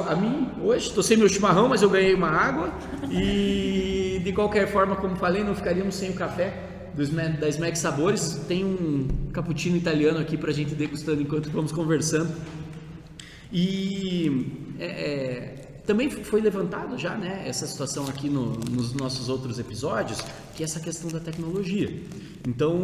a mim, hoje, estou sem meu chimarrão, mas eu ganhei uma água e, de qualquer forma, como falei, não ficaríamos sem o café da SMAC Sabores. Tem um cappuccino italiano aqui para a gente degustando enquanto vamos conversando. E também foi levantado já, né, essa situação aqui nos nossos outros episódios, que é essa questão da tecnologia. Então,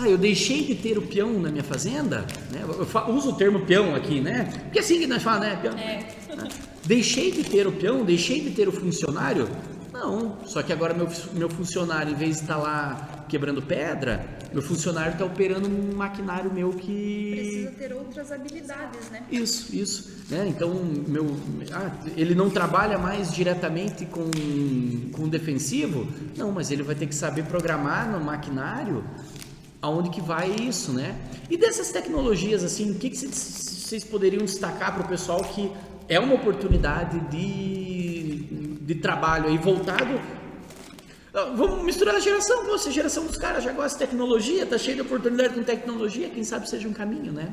eu deixei de ter o peão na minha fazenda, né? Eu uso o termo peão aqui, né? Porque é assim que nós falamos, né? Peão. Deixei de ter o peão, deixei de ter o funcionário? Não, só que agora meu funcionário, em vez de estar lá quebrando pedra, meu funcionário está operando um maquinário meu que... Precisa ter outras habilidades, né? Isso, né? Então, ele não trabalha mais diretamente com defensivo? Não, mas ele vai ter que saber programar no maquinário aonde que vai isso, né? E dessas tecnologias, assim, o que vocês poderiam destacar para o pessoal que é uma oportunidade de trabalho aí voltado... Vamos misturar a geração, a geração dos caras já gosta de tecnologia, tá cheio de oportunidade com tecnologia, quem sabe seja um caminho, né?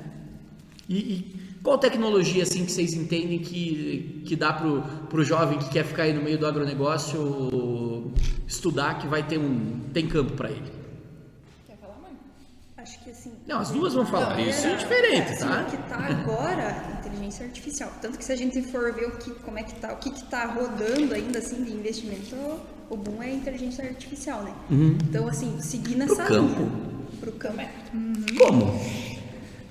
E qual tecnologia assim que vocês entendem que dá pro jovem que quer ficar aí no meio do agronegócio estudar, que vai tem campo para ele? Quer falar, mãe? Acho que assim... Não, as duas vão falar, isso é diferente, tá? O que tá agora, inteligência artificial. Tanto que se a gente for ver o que tá rodando ainda assim de investimento, o boom é a inteligência artificial, né? Então, assim, seguir nessa linha. Pro campo. Como?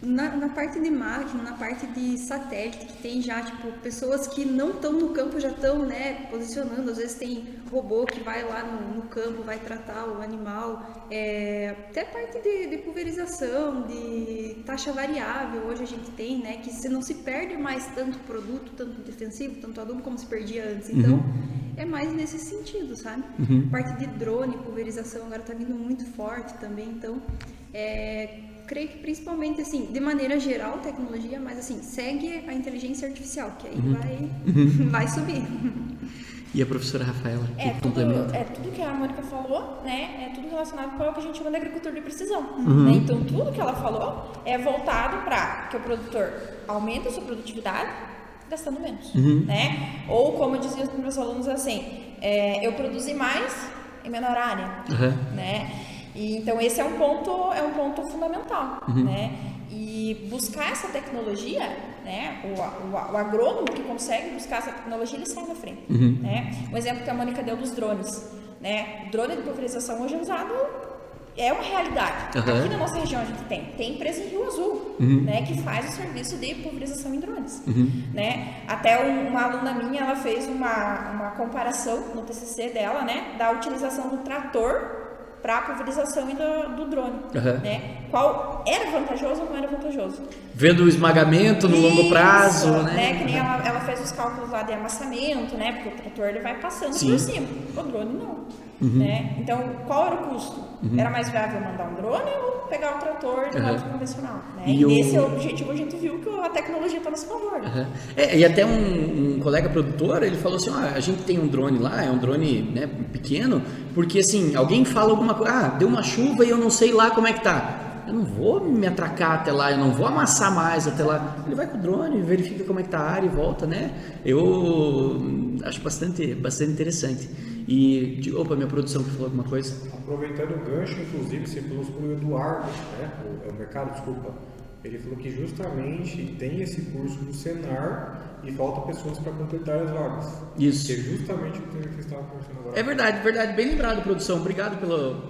Na parte de máquina, na parte de satélite, que tem já, tipo, pessoas que não estão no campo já estão, né, posicionando. Às vezes tem robô que vai lá no campo, vai tratar o animal. Até parte de pulverização, de taxa variável, hoje a gente tem, né, que você não se perde mais tanto produto, tanto defensivo, tanto adubo como se perdia antes. Então, é mais nesse sentido, sabe? Parte de drone, pulverização, agora está vindo muito forte também. Então, creio que principalmente, assim, de maneira geral, tecnologia, mas assim, segue a inteligência artificial, que aí vai subir. E a professora Rafaela, que complementa? Tudo que a Mônica falou, né, é tudo relacionado com o que a gente chama de agricultura de precisão. Né? Então, tudo que ela falou é voltado para que o produtor aumente a sua produtividade gastando menos, né? Ou, como eu dizia para os meus alunos, assim, eu produzi mais em menor área, né? E, então esse é um ponto fundamental, né? E buscar essa tecnologia, né? O agrônomo que consegue buscar essa tecnologia, ele sai na frente, né? Um exemplo que a Mônica deu dos drones, né? O drone de pulverização hoje é usado, é uma realidade. Aqui na nossa região a gente tem empresa em Rio Azul, né? Que faz o serviço de pulverização em drones, né? Até uma aluna minha, ela fez uma comparação no TCC dela, né? Da utilização do trator para a pulverização e do drone, né? Qual era vantajoso ou não era vantajoso? Vendo o esmagamento no longo prazo, né? Que nem ela fez os cálculos lá de amassamento, né? Porque o trator ele vai passando por cima, o drone não. né? Então, qual era o custo? Era mais viável mandar um drone ou pegar o trator de modo convencional, né? E nesse objetivo a gente viu que a tecnologia está a nosso favor. E até um colega produtor, ele falou assim, a gente tem um drone lá, é um drone, né, pequeno, porque assim, alguém fala alguma coisa, deu uma chuva e eu não sei lá como é que tá. Eu não vou me atracar até lá, eu não vou amassar mais até lá. Ele vai com o drone, verifica como é que tá a área e volta, né? Eu acho bastante interessante. E, minha produção que falou alguma coisa? Aproveitando o gancho, inclusive, você falou sobre o Eduardo, né? O mercado, desculpa. Ele falou que justamente tem esse curso do Senar e falta pessoas para completar as vagas. Isso. Que é justamente o que você estava conversando agora. É verdade. Bem lembrado, produção. Obrigado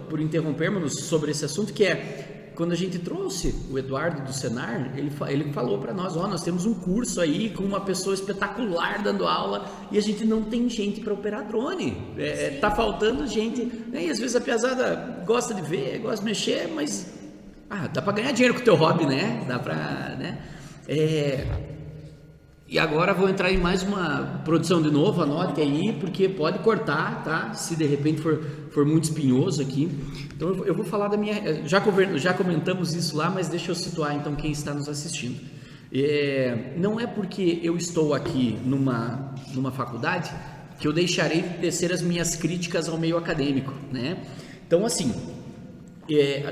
por interrompermos sobre esse assunto, que é... Quando a gente trouxe o Eduardo do Senar, ele falou para nós, nós temos um curso aí com uma pessoa espetacular dando aula e a gente não tem gente para operar drone. Tá faltando gente, né? E às vezes a piazada gosta de ver, gosta de mexer, mas dá para ganhar dinheiro com o teu hobby, né? Dá para, né? E agora vou entrar em mais uma produção de novo, anote aí, porque pode cortar, tá? Se de repente for muito espinhoso aqui. Então eu vou falar da minha... Já comentamos isso lá, mas deixa eu situar então quem está nos assistindo. Não é porque eu estou aqui numa faculdade que eu deixarei de tecer as minhas críticas ao meio acadêmico, né? Então assim,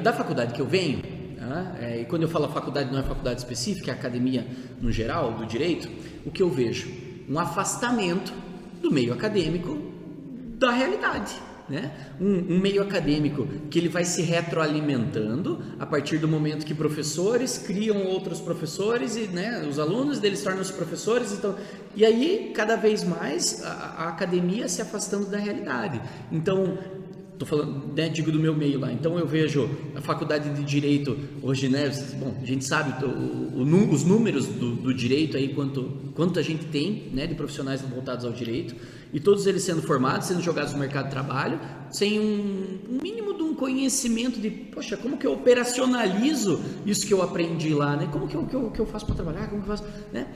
da faculdade que eu venho, e quando eu falo faculdade, não é faculdade específica, é academia no geral, do direito, o que eu vejo? Um afastamento do meio acadêmico da realidade, né? Um meio acadêmico que ele vai se retroalimentando a partir do momento que professores criam outros professores e, né, os alunos deles tornam-se professores, então, e aí cada vez mais a academia se afastando da realidade. Então, estou falando, né, digo do meu meio lá, então eu vejo a faculdade de Direito hoje, né, bom, a gente sabe os números do direito aí, quanto a gente tem, né, de profissionais voltados ao direito, e todos eles sendo formados, sendo jogados no mercado de trabalho, sem um mínimo de um conhecimento de, poxa, como que eu operacionalizo isso que eu aprendi lá, né, como que eu faço para trabalhar, como que eu faço, né?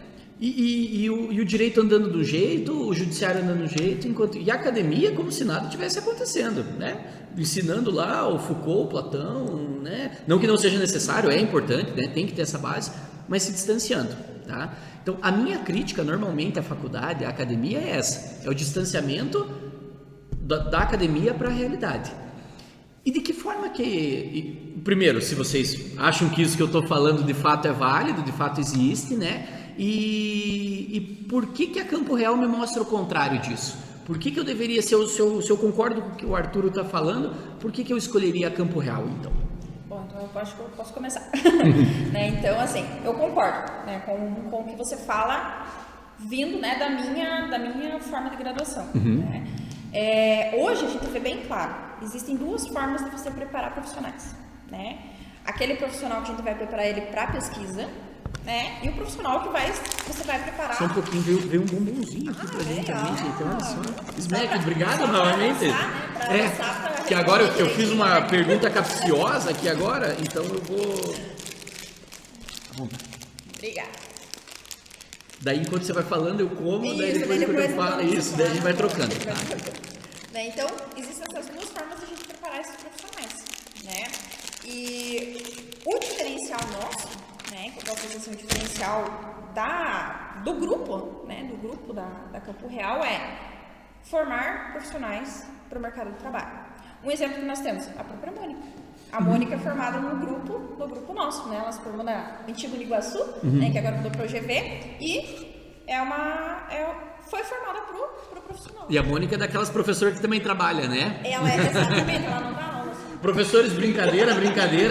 E o direito andando do jeito, o judiciário andando do jeito, e a academia como se nada tivesse acontecendo, né? Ensinando lá o Foucault, o Platão, né? Não que não seja necessário, é importante, né? Tem que ter essa base, mas se distanciando, tá? Então, a minha crítica normalmente à faculdade, à academia é essa, é o distanciamento da academia para a realidade. E de que forma que... Primeiro, se vocês acham que isso que eu estou falando de fato é válido, de fato existe, né? E por que a Campo Real me mostra o contrário disso? Por que eu deveria, se eu concordo com o que o Arturo está falando, por que eu escolheria a Campo Real, então? Bom, então eu acho que eu posso começar. Né? Então, assim, eu concordo, né, com o que você fala, vindo, né, da minha forma de graduação. Né? Hoje a gente vê bem claro, existem duas formas de você preparar profissionais. Né? Aquele profissional que a gente vai preparar ele para pesquisa, né? E o profissional que você vai preparar... Só um pouquinho, veio um bombonzinho aqui pra gente também, então olha só. Smack, obrigado novamente. Que agora eu fiz uma pergunta capciosa aqui agora, então eu vou... Obrigada. Daí enquanto você vai falando eu como, isso, daí depois quando eu falo, isso, daí a gente vai trocando. Né? Então, existem essas duas formas de a gente preparar esses profissionais, né? E o diferencial nosso, né, que eu posso dizer assim, o diferencial do grupo, né, do grupo da Campo Real é formar profissionais para o mercado de trabalho. Um exemplo que nós temos, a própria Mônica. A Mônica é formada no grupo nosso, né, ela se formou na Antigo Iguaçu, né, que agora mudou para o GV, e foi formada para o profissional. E a Mônica é daquelas professoras que também trabalha, né? Ela é exatamente, ela não dá aula. Professores, brincadeira,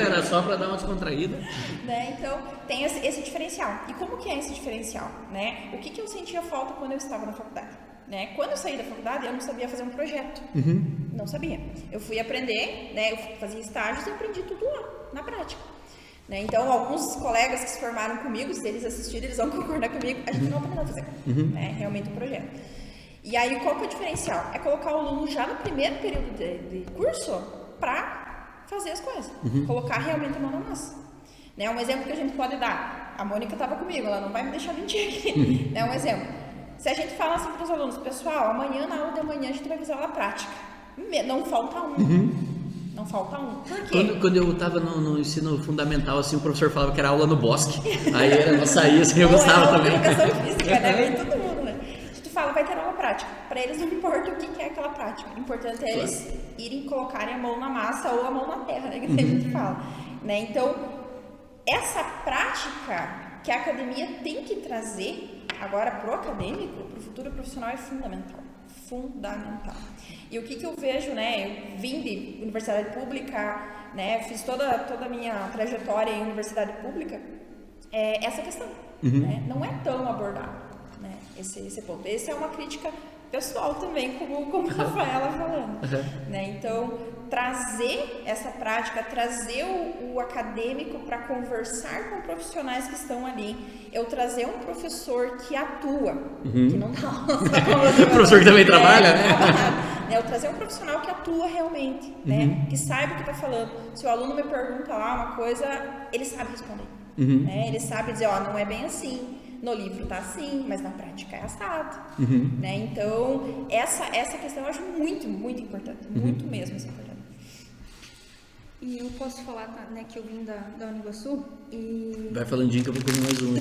era só para dar uma descontraída. Né? Então, tem esse diferencial. E como que é esse diferencial? Né? O que eu sentia falta quando eu estava na faculdade? Né? Quando eu saí da faculdade, eu não sabia fazer um projeto. Não sabia. Eu fui aprender, né? Eu fazia estágios e aprendi tudo lá, na prática. Né? Então, alguns colegas que se formaram comigo, se eles assistirem, eles vão concordar comigo, a gente não aprendeu a fazer né? Realmente um projeto. E aí, qual que é o diferencial? É colocar o aluno já no primeiro período de curso para fazer as coisas, colocar realmente a mão na massa. Né? Um exemplo que a gente pode dar, a Mônica estava comigo, ela não vai me deixar mentir aqui. Né? Um exemplo, se a gente fala assim para os alunos, pessoal, amanhã na aula de manhã a gente vai fazer aula prática. Não falta um. Não falta um. Por quê? Quando eu estava no ensino fundamental, assim, o professor falava que era aula no bosque. Aí eu saía assim, eu gostava também. Educação física, né? Vem todo mundo, né? Se tu fala, vai ter aula prática. Pra eles não importa o que é aquela prática. O importante é eles irem colocarem a mão na massa ou a mão na terra, né? Que a gente fala. Né? Então, essa prática que a academia tem que trazer agora pro acadêmico, pro futuro profissional, é fundamental. Fundamental. E o que eu vejo, né? Eu vim de universidade pública, né? Fiz toda a minha trajetória em universidade pública. Essa questão, né? Não é tão abordado, né? Esse ponto. Essa é uma crítica pessoal também, como a Rafaela falando, né? Então, trazer essa prática, trazer o acadêmico para conversar com profissionais que estão ali, eu trazer um professor que atua, que não dá aula. O professor que também trabalha, né? Eu trazer um profissional que atua realmente, né? Que saiba o que está falando. Se o aluno me pergunta lá uma coisa, ele sabe responder. Né? Ele sabe dizer, não é bem assim. No livro tá assim, mas na prática é assado. Né? Então, essa questão eu acho muito, muito importante. Muito mesmo importante. E eu posso falar, né, que eu vim da Uniguaçu e... Vai falando que eu vou comer mais um.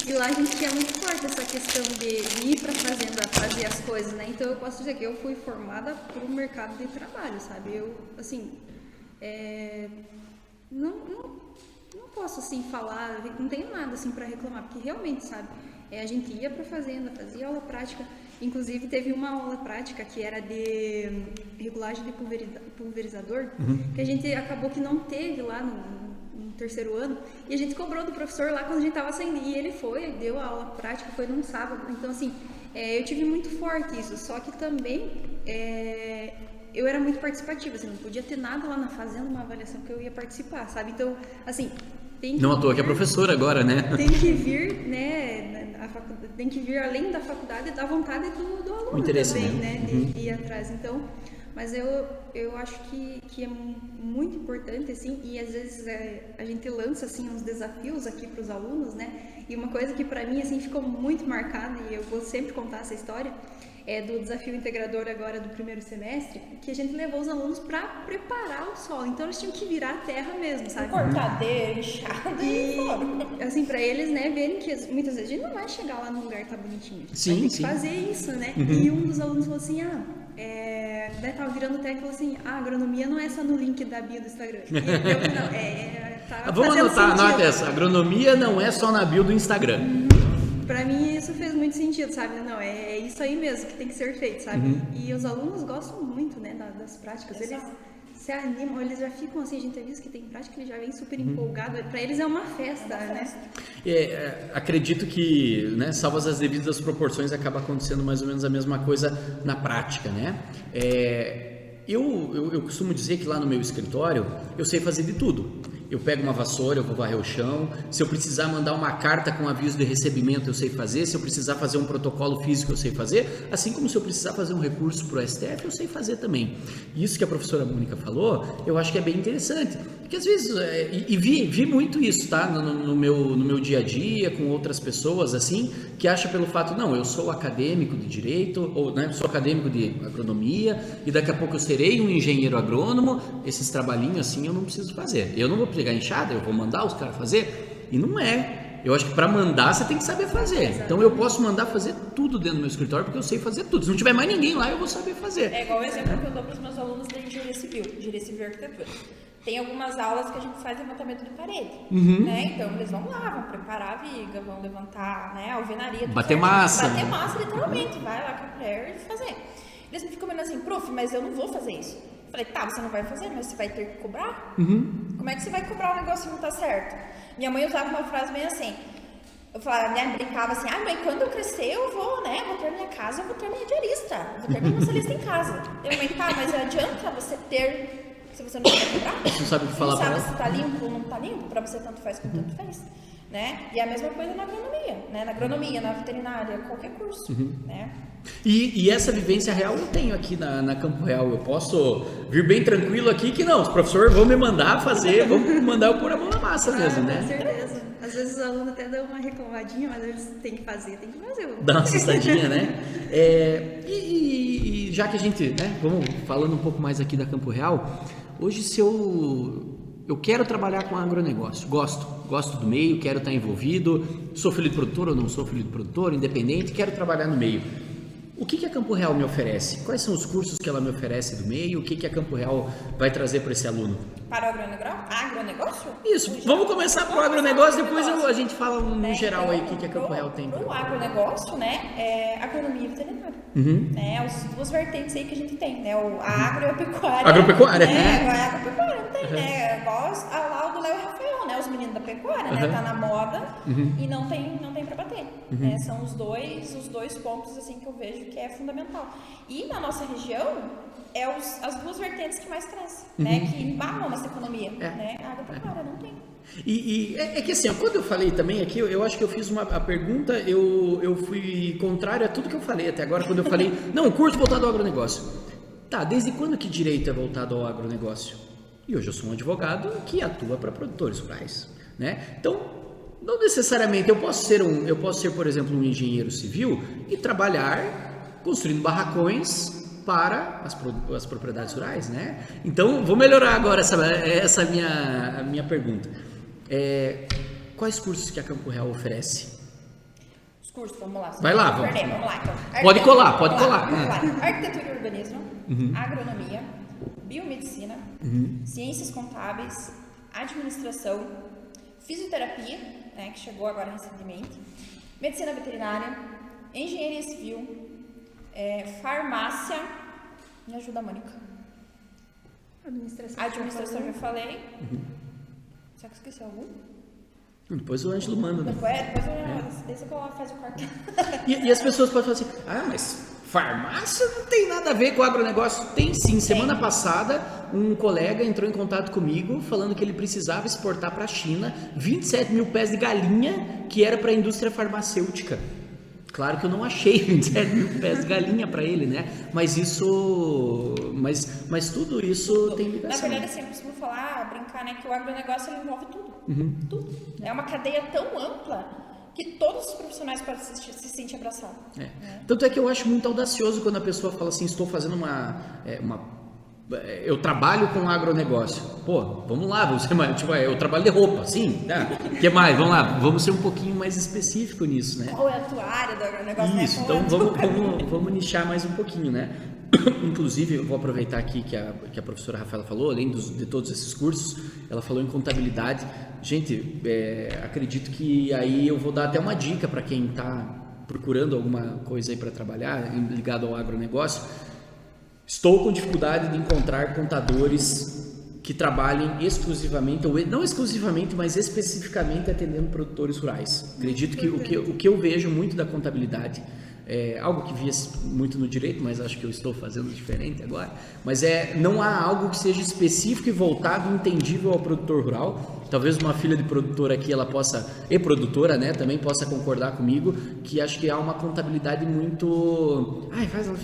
E lá a gente tinha muito forte essa questão de ir pra fazenda fazer as coisas, né? Então eu posso dizer que eu fui formada pro mercado de trabalho, sabe? Eu, assim, não posso, assim, falar, não tenho nada, assim, pra reclamar, porque realmente, sabe? A gente ia pra fazenda, fazia aula prática, inclusive teve uma aula prática que era de regulagem de pulverizador, que a gente acabou que não teve lá no terceiro ano, e a gente cobrou do professor lá quando a gente tava saindo, e ele foi, deu a aula prática, foi num sábado, então assim, eu tive muito forte isso, só que também eu era muito participativa, assim, não podia ter nada lá na fazenda, uma avaliação que eu ia participar, sabe? Então, assim, tem que não à toa que é professora agora, né? Tem que vir, né, tem que vir além da faculdade da vontade do aluno também, né, de ir atrás. Então, mas eu acho que é muito importante, assim, e às vezes a gente lança, assim, uns desafios aqui para os alunos, né, e uma coisa que para mim, assim, ficou muito marcada, e eu vou sempre contar essa história, do desafio integrador agora do primeiro semestre, que a gente levou os alunos para preparar o solo. Então eles tinham que virar a terra mesmo, sabe? Cortadeira, enxada e assim, para eles, né, verem que muitas vezes a gente não vai chegar lá no lugar que tá bonitinho. A gente vai ter que fazer isso, né? E um dos alunos falou assim, né, tava virando terra e falou assim, a agronomia não é só no link da bio do Instagram. E eu, não, vamos anotar essa, agronomia não é só na bio do Instagram. Pra mim isso fez muito sentido, sabe? Não, é isso aí mesmo que tem que ser feito, sabe? E os alunos gostam muito, né, das práticas. Eles se animam, eles já ficam assim, a gente tem visto que tem prática, eles já vêm super empolgados. Pra eles é uma festa, né? Acredito que, né, salvas as devidas proporções, acaba acontecendo mais ou menos a mesma coisa na prática, né? Eu costumo dizer que lá no meu escritório eu sei fazer de tudo. Eu pego uma vassoura, eu vou varrer o chão. Se eu precisar mandar uma carta com aviso de recebimento, eu sei fazer. Se eu precisar fazer um protocolo físico, eu sei fazer. Assim como se eu precisar fazer um recurso para o STF, eu sei fazer também. Isso que a professora Mônica falou, eu acho que é bem interessante. Porque às vezes, vi muito isso, tá? No meu dia a dia, com outras pessoas, assim, que acham pelo fato, não, eu sou acadêmico de direito, ou, né, sou acadêmico de agronomia, e daqui a pouco eu serei um engenheiro agrônomo, esses trabalhinhos assim eu não preciso fazer. Eu não vou pegar enxada, eu vou mandar os caras fazer, e não é. Eu acho que para mandar você tem que saber fazer. Então eu posso mandar fazer tudo dentro do meu escritório porque eu sei fazer tudo. Se não tiver mais ninguém lá, eu vou saber fazer. É igual o exemplo que eu dou para os meus alunos de engenharia civil e arquitetura. Tem algumas aulas que a gente faz levantamento de parede, né? Então eles vão lá, vão preparar a viga, vão levantar, né, a alvenaria. Bater massa. Bater massa, literalmente. Vai lá com a colher e fazer. Eles me ficam assim, prof, mas eu não vou fazer isso. Eu falei, tá, você não vai fazer, mas você vai ter que cobrar? Como é que você vai cobrar um negócio que não tá certo? Minha mãe usava uma frase meio assim, eu falava, né, brincava assim, mãe, quando eu crescer eu vou, né, vou ter minha casa, eu vou ter minha diarista, eu vou ter minha massagista em casa. Eu, mãe, tá, mas adianta você ter, se você não vai cobrar? Não sabe o que falar para ela. Não sabe se tá limpo ou não tá limpo, pra você tanto faz como tanto faz. Né? E a mesma coisa na agronomia, né? Na agronomia, na veterinária, qualquer curso, né? E essa vivência real eu tenho aqui na Campo Real. Eu posso vir bem tranquilo aqui que não, os professores vão me mandar fazer, vão mandar eu pôr a mão na massa mesmo, né? Com certeza. Às vezes os alunos até dão uma reclamadinha, mas eles têm que fazer. Dá uma assustadinha, né? E já que a gente, né, vamos falando um pouco mais aqui da Campo Real, hoje se eu quero trabalhar com agronegócio, gosto do meio, quero estar envolvido, sou filho de produtor ou não sou filho de produtor, independente, quero trabalhar no meio. O que a Campo Real me oferece? Quais são os cursos que ela me oferece do meio? O que a Campo Real vai trazer para esse aluno? Para o agronegócio? Isso, vamos começar por agronegócio, depois a gente fala no geral aí o que a Campo Real tem. Para o agronegócio, né, é agronomia e veterinária. Né, as duas vertentes aí que a gente tem, né, a agro e a pecuária. Agropecuária. A agropecuária não tem, né, igual lá o do Léo e Rafael, né, os meninos da pecuária, né, tá na moda e não tem pra bater. Né, são os dois pontos, assim, que eu vejo que é fundamental. E na nossa região, as duas vertentes que mais crescem, né, que embalam nossa economia, né, a agropecuária não tem. E é que assim, quando eu falei também aqui, eu acho que eu fiz a pergunta, eu fui contrário a tudo que eu falei até agora, quando eu falei, não, curso voltado ao agronegócio. Tá, desde quando que direito é voltado ao agronegócio? E hoje eu sou um advogado que atua para produtores rurais, né? Então, não necessariamente eu posso ser, por exemplo, um engenheiro civil e trabalhar construindo barracões para as propriedades rurais, né? Então, vou melhorar agora essa minha pergunta. Quais cursos que a Campo Real oferece? Os cursos, vamos lá. Vai lá, vamos lá então. Pode colar. Vamos lá. Arquitetura e urbanismo, agronomia, biomedicina, ciências contábeis, administração, fisioterapia, né, que chegou agora recentemente, medicina veterinária, engenharia civil, farmácia, me ajuda, Mônica. Administração já falei. Será que eu esqueci algum? Depois o Ângelo manda, né? Depois eu faço o quarto. E as pessoas podem falar assim, mas farmácia não tem nada a ver com agronegócio. Tem sim. Semana passada, um colega entrou em contato comigo falando que ele precisava exportar para a China 27 mil pés de galinha que era para a indústria farmacêutica. Claro que eu não achei 27 mil pés de galinha para ele, né? Mas tudo isso tem ligação. Na verdade, assim, eu costumo brincar, né, que o agronegócio ele envolve tudo. Tudo. É uma cadeia tão ampla que todos os profissionais podem se sentir abraçados. Tanto é que eu acho muito audacioso quando a pessoa fala assim, estou fazendo eu trabalho com agronegócio. Pô, vamos lá, eu trabalho de roupa, sim, tá? O que mais? Vamos lá, vamos ser um pouquinho mais específico nisso, né? Qual é a tua área do agronegócio? Isso, então vamos nichar mais um pouquinho, né? Inclusive, eu vou aproveitar aqui que a professora Rafaela falou, além de todos esses cursos, ela falou em contabilidade. Gente, acredito que aí eu vou dar até uma dica para quem está procurando alguma coisa aí para trabalhar ligado ao agronegócio. Estou com dificuldade de encontrar contadores que trabalhem exclusivamente, ou não exclusivamente, mas especificamente atendendo produtores rurais. Acredito que o que eu vejo muito da contabilidade, algo que via muito no direito, mas acho que eu estou fazendo diferente agora, mas não há algo que seja específico e voltado, entendível ao produtor rural. Talvez uma filha de produtor aqui, ela possa, e produtora, né, também possa concordar comigo, que acho que há uma contabilidade muito,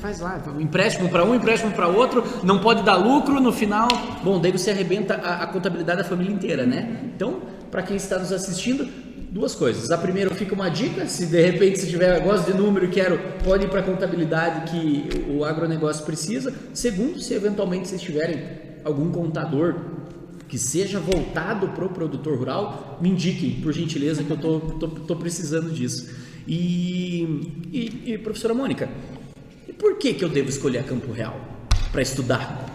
faz lá, empréstimo para um, empréstimo para outro, não pode dar lucro, no final, bom, daí você arrebenta a contabilidade da família inteira, né? Então, para quem está nos assistindo, duas coisas. A primeira, fica uma dica, se de repente se tiver gosto de número e pode ir para a contabilidade que o agronegócio precisa. Segundo, se eventualmente vocês tiverem algum contador que seja voltado para o produtor rural, me indiquem, por gentileza, que eu tô precisando disso. E professora Mônica, e por que eu devo escolher a Campo Real para estudar?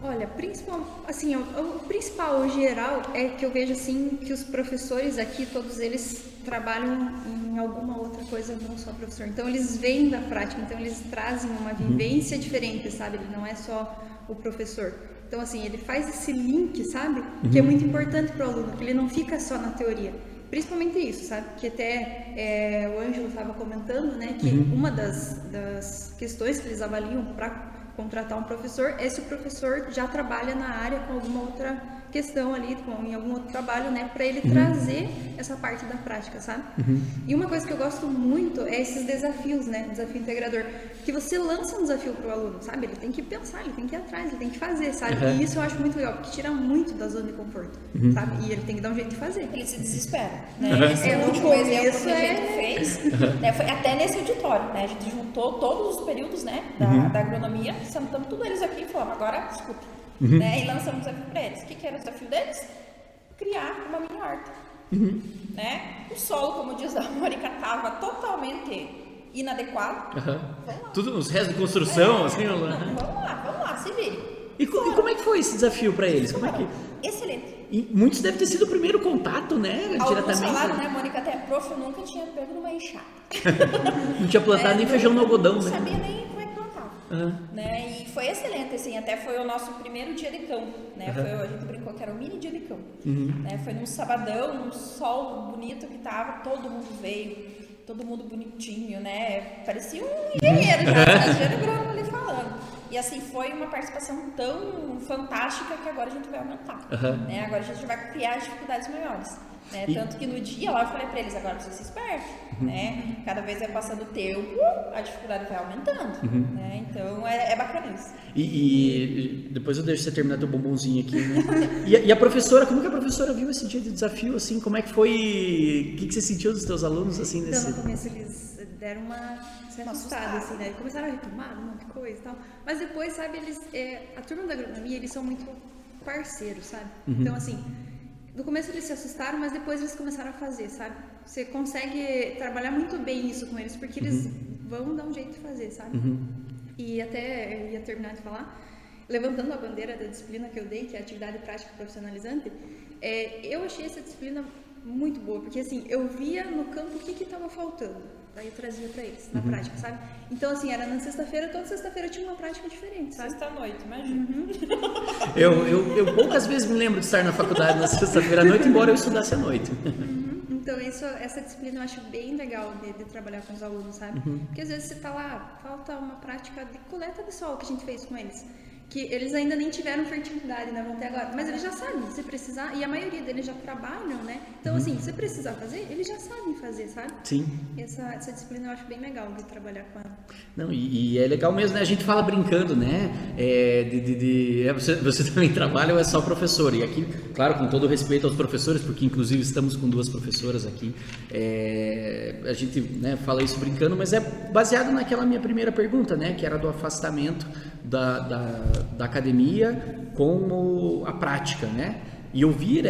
Olha, o principal geral é que eu vejo assim que os professores aqui, todos eles trabalham em alguma outra coisa, não só professor. Então eles vêm da prática, então eles trazem uma vivência diferente, sabe? Ele não é só o professor. Então assim, ele faz esse link, sabe? Que é muito importante para o aluno, que ele não fica só na teoria. Principalmente isso, sabe? Que até o Ângelo estava comentando, né? Que uma das questões que eles avaliam para contratar um professor é se o professor já trabalha na área com alguma outra questão ali, em algum outro trabalho, né, para ele trazer essa parte da prática, sabe? E uma coisa que eu gosto muito é esses desafios, né, desafio integrador, que você lança um desafio pro aluno, sabe? Ele tem que pensar, ele tem que ir atrás, ele tem que fazer, sabe? E isso eu acho muito legal, porque tira muito da zona de conforto, sabe? E ele tem que dar um jeito de fazer. Ele se desespera, né? Esse é o último exemplo que a gente fez, né? Foi até nesse auditório, né? A gente juntou todos os períodos, né, da agronomia, sentamos todos eles aqui e falamos, agora escuta, né? E lançamos um desafio para eles. O que era o desafio deles? Criar uma mini horta, né? O solo, como diz a Mônica, estava totalmente inadequado. Tudo nos restos de construção, assim. Vamos lá, se vire. E como é que foi esse desafio para eles? Como é que... Excelente. E muitos devem ter sido o primeiro contato, né? Alguns Diretamente. falaram, né, Mônica, até prof, eu nunca tinha pego numa enxada. Não tinha plantado nem feijão no algodão, não né? Não sabia nem como é que plantava. Né? E foi excelente, assim, até foi o nosso primeiro dia de campo, né? A gente brincou que era o mini dia de campo. Né? Foi num sabadão, num sol bonito que tava, todo mundo veio, todo mundo bonitinho, né? Parecia um engenheiro já, engenheiro agrônomo ali falando. E assim, foi uma participação tão fantástica que agora a gente vai aumentar. Né? Agora a gente vai criar dificuldades maiores. Né? Tanto que no dia lá eu falei pra eles, agora precisa ser esperto. Né? Cada vez vai passando o tempo, a dificuldade vai aumentando. Né? Então é bacana isso. E depois eu deixo você terminar teu bombonzinho aqui, né? E a professora, como que a professora viu esse dia de desafio, assim? Como é que foi? O que você sentiu dos teus alunos, assim, nesse... Então, no começo eles deram uma assustada, assim, né? Começaram a reclamar um monte de coisa e tal. Mas depois, sabe, eles... a turma da agronomia, eles são muito parceiros, sabe? Então, assim, no começo eles se assustaram, mas depois eles começaram a fazer, sabe? Você consegue trabalhar muito bem isso com eles, porque eles vão dar um jeito de fazer, sabe? E até eu ia terminar de falar, levantando a bandeira da disciplina que eu dei, que é a atividade prática profissionalizante, eu achei essa disciplina muito boa, porque assim, eu via no campo o que estava faltando. Daí eu trazia pra eles, na prática, sabe? Então, assim, era na sexta-feira, toda sexta-feira tinha uma prática diferente, sabe? Sexta-noite, imagina. Eu poucas vezes me lembro de estar na faculdade na sexta-feira à noite, embora eu estudasse à noite. Então, essa disciplina eu acho bem legal de trabalhar com os alunos, sabe? Porque às vezes você tá lá, falta uma prática de coleta de solo que a gente fez com eles. Que eles ainda nem tiveram fertilidade, né? Vão ter agora. Mas eles já sabem, se precisar, e a maioria deles já trabalham, né? Então, assim, se precisar fazer, eles já sabem fazer, sabe? Sim. Essa disciplina eu acho bem legal de trabalhar com ela. Não, e é legal mesmo, né? A gente fala brincando, né? Você também trabalha ou é só professor? E aqui, claro, com todo respeito aos professores, porque inclusive estamos com 2 professoras aqui, a gente, né, fala isso brincando, mas é baseado naquela minha primeira pergunta, né? Que era do afastamento da academia com a prática, né? E ouvir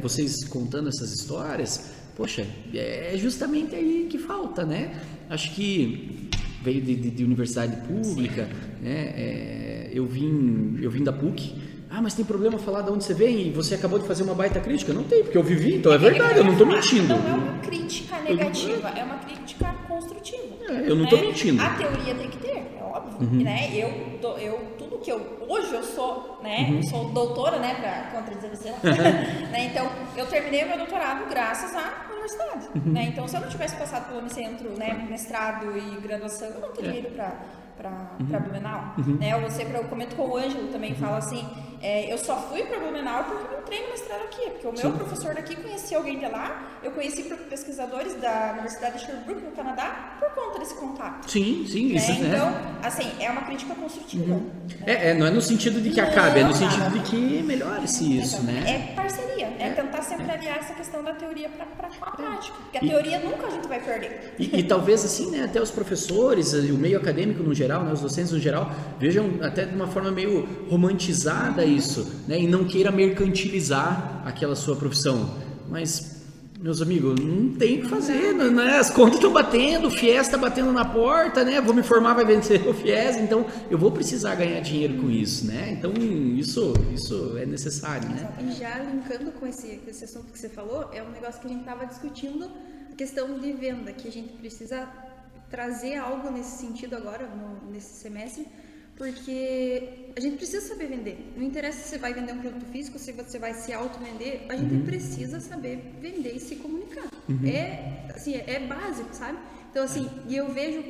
vocês contando essas histórias, poxa, é justamente aí que falta, né? Acho que veio de universidade pública, né? Eu vim da PUC. Ah, mas tem problema falar de onde você vem e você acabou de fazer uma baita crítica? Não tem, porque eu vivi, então é verdade, eu não estou mentindo. Não é uma crítica negativa, é uma crítica construtiva. Eu não estou mentindo. A teoria tem que ter, é óbvio, né? Tudo que hoje eu sou, né? Eu sou doutora, né? Para contradizer você lá. Né? Então, eu terminei o meu doutorado graças à universidade. Né? Então, se eu não tivesse passado pelo Unicentro, né? Mestrado e graduação, eu não teria ido para Blumenau, né? Eu comento com o Ângelo também, fala assim, eu só fui para Blumenau porque eu entrei no mestrado aqui, porque o meu professor daqui conhecia alguém de lá, eu conheci pesquisadores da Universidade de Sherbrooke, no Canadá, por conta desse contato. Sim, isso, né? Então, assim, é uma crítica construtiva. Né? Não é no sentido de que acabe, é no sentido de que melhore-se isso, né? É parceria, é tentar sempre aliar essa questão da teoria para a prática, porque a teoria nunca a gente vai perder. E talvez assim, né, até os professores, o meio acadêmico no geral, né, os docentes no geral, vejam até de uma forma meio romantizada isso, né, e não queira mercantilizar aquela sua profissão. Mas, meus amigos, não tem o que fazer, né? As contas estão batendo, o FIES está batendo na porta, né? Vou me formar, vai vencer o FIES, então eu vou precisar ganhar dinheiro com isso, né? Então isso é necessário, né? E já linkando com esse assunto que você falou, é um negócio que a gente estava discutindo, a questão de venda, que a gente precisa trazer algo nesse sentido agora, nesse semestre, porque a gente precisa saber vender. Não interessa se você vai vender um produto físico, se você vai se auto-vender, a gente precisa saber vender e se comunicar. É básico, sabe? Então, assim, e eu vejo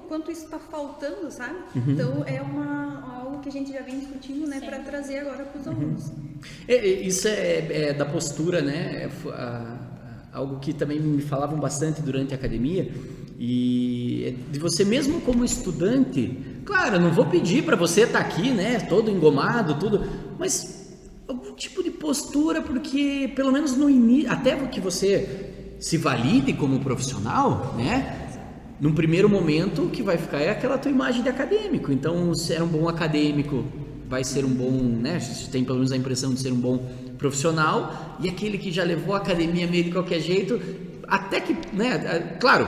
quanto isso está faltando, sabe? Então, é algo que a gente já vem discutindo, né, para trazer agora para os alunos. Isso é da postura, né? Algo que também me falavam bastante durante a academia, e de você mesmo como estudante, claro, eu não vou pedir para você estar aqui, né, todo engomado, tudo, mas algum tipo de postura, porque pelo menos no início, até que você se valide como profissional, né? Num primeiro momento, o que vai ficar é aquela tua imagem de acadêmico. Então, se é um bom acadêmico, vai ser um bom, né? Você tem pelo menos a impressão de ser um bom profissional. E aquele que já levou a academia meio de qualquer jeito, até que, né? Claro,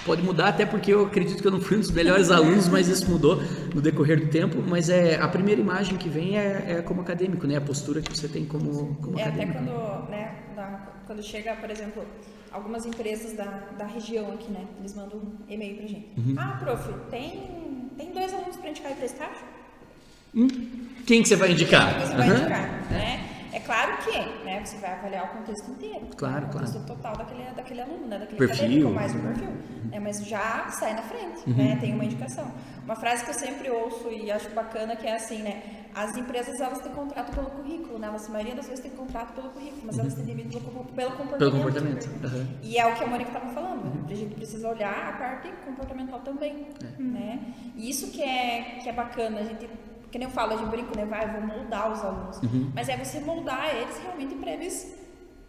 pode mudar, até porque eu acredito que eu não fui um dos melhores alunos, mas isso mudou no decorrer do tempo. Mas a primeira imagem que vem é como acadêmico, né? A postura que você tem como acadêmico. Até quando chega, por exemplo, algumas empresas da região aqui, né? Eles mandam um e-mail pra gente. Prof, tem 2 alunos pra indicar aí pra estágio? Quem que você vai indicar? Quem você vai indicar, né? É claro que, né, você vai avaliar o contexto inteiro. Claro, o contexto claro. total daquele aluno, né? Daquele Perfil. acadêmico, mais o perfil. Mas já sai na frente, né? Tem uma indicação. Uma frase que eu sempre ouço e acho bacana, que é assim, né? As empresas, elas têm contrato pelo currículo, né? A maioria das vezes tem contrato pelo currículo, mas elas têm devido pelo comportamento. Pelo comportamento. E é o que a Mônica estava falando. A gente precisa olhar a parte comportamental também, né? E isso que é bacana, a gente... Que nem eu falo, a gente brinca, né? Eu vou moldar os alunos. Mas é você moldar eles realmente para eles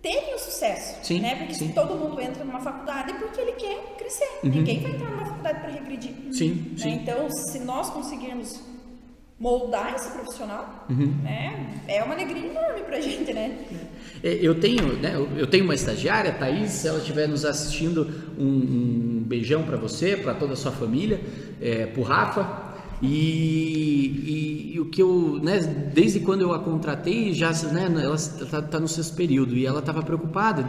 terem o sucesso. Sim, né? Porque sim. se todo mundo entra numa faculdade é porque ele quer crescer. Ninguém vai entrar numa faculdade para regredir. Sim, né? sim. Então, se nós conseguirmos moldar esse profissional, né? É uma alegria enorme pra gente, né? Eu tenho uma estagiária, a Thaís, se ela estiver nos assistindo, um beijão para você, para toda a sua família, pro Rafa. E o que eu, né, desde quando eu a contratei, já, né, ela tá no 6º período e ela estava preocupada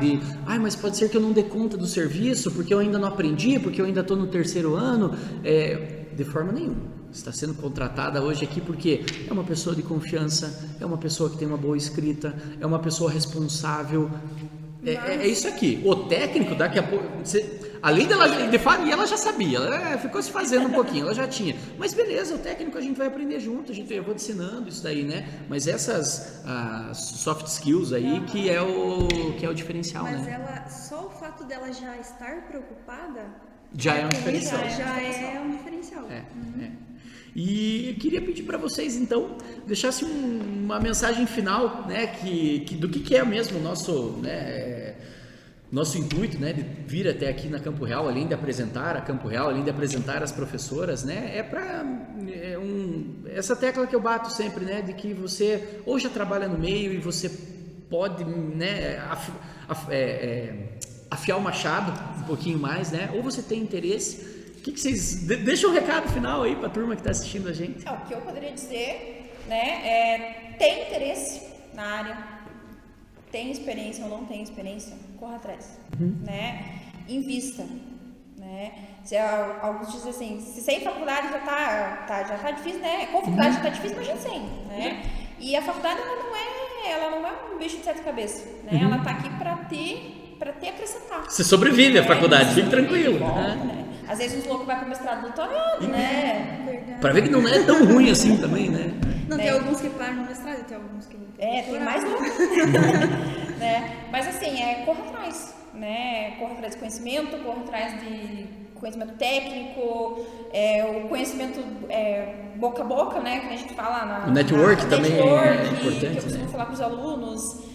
mas pode ser que eu não dê conta do serviço, porque eu ainda não aprendi, porque eu ainda estou no 3º ano. De forma nenhuma. Está sendo contratada hoje aqui porque é uma pessoa de confiança, é uma pessoa que tem uma boa escrita, é uma pessoa responsável. É isso aqui. O técnico, daqui a pouco... Além dela, de fato, ela já sabia, ela ficou se fazendo um pouquinho, ela já tinha. Mas beleza, o técnico a gente vai aprender junto, eu vou te ensinando isso daí, né? Mas essas soft skills aí que é o diferencial, Mas né? só o fato dela já estar preocupada... Já é um diferencial. Já é um diferencial. E eu queria pedir para vocês, então, deixassem uma mensagem final, né? Do que é mesmo o nosso... Nosso intuito, né, de vir até aqui na Campo Real, além de apresentar a Campo Real, além de apresentar as professoras, né, essa tecla que eu bato sempre, né, de que você ou já trabalha no meio e você pode, né, afiar o machado um pouquinho mais, né, ou você tem interesse. O que vocês... Deixa um recado final aí para a turma que está assistindo a gente. O que eu poderia dizer, né, tem interesse na área, tem experiência ou não tem experiência, corra atrás, né? Invista, né? Se alguns dizem assim, se sem faculdade já tá difícil, né? Com faculdade já tá difícil, imagina sem, né? E a faculdade ela não é um bicho de 7 cabeças, né? Ela tá aqui para te acrescentar. Você sobrevive à faculdade, fique tranquilo. Né? Às vezes os loucos vai com mestrado, doutorado, né? Para ver que não é tão ruim assim também, né? Não, tem alguns que param no mestrado, tem alguns que... tem mais louco. né? Mas assim, corra atrás, né? Corra atrás de conhecimento, corra atrás de conhecimento técnico, o conhecimento boca a boca, né? Que a gente fala o network também é importante, que eu costumo falar para os alunos.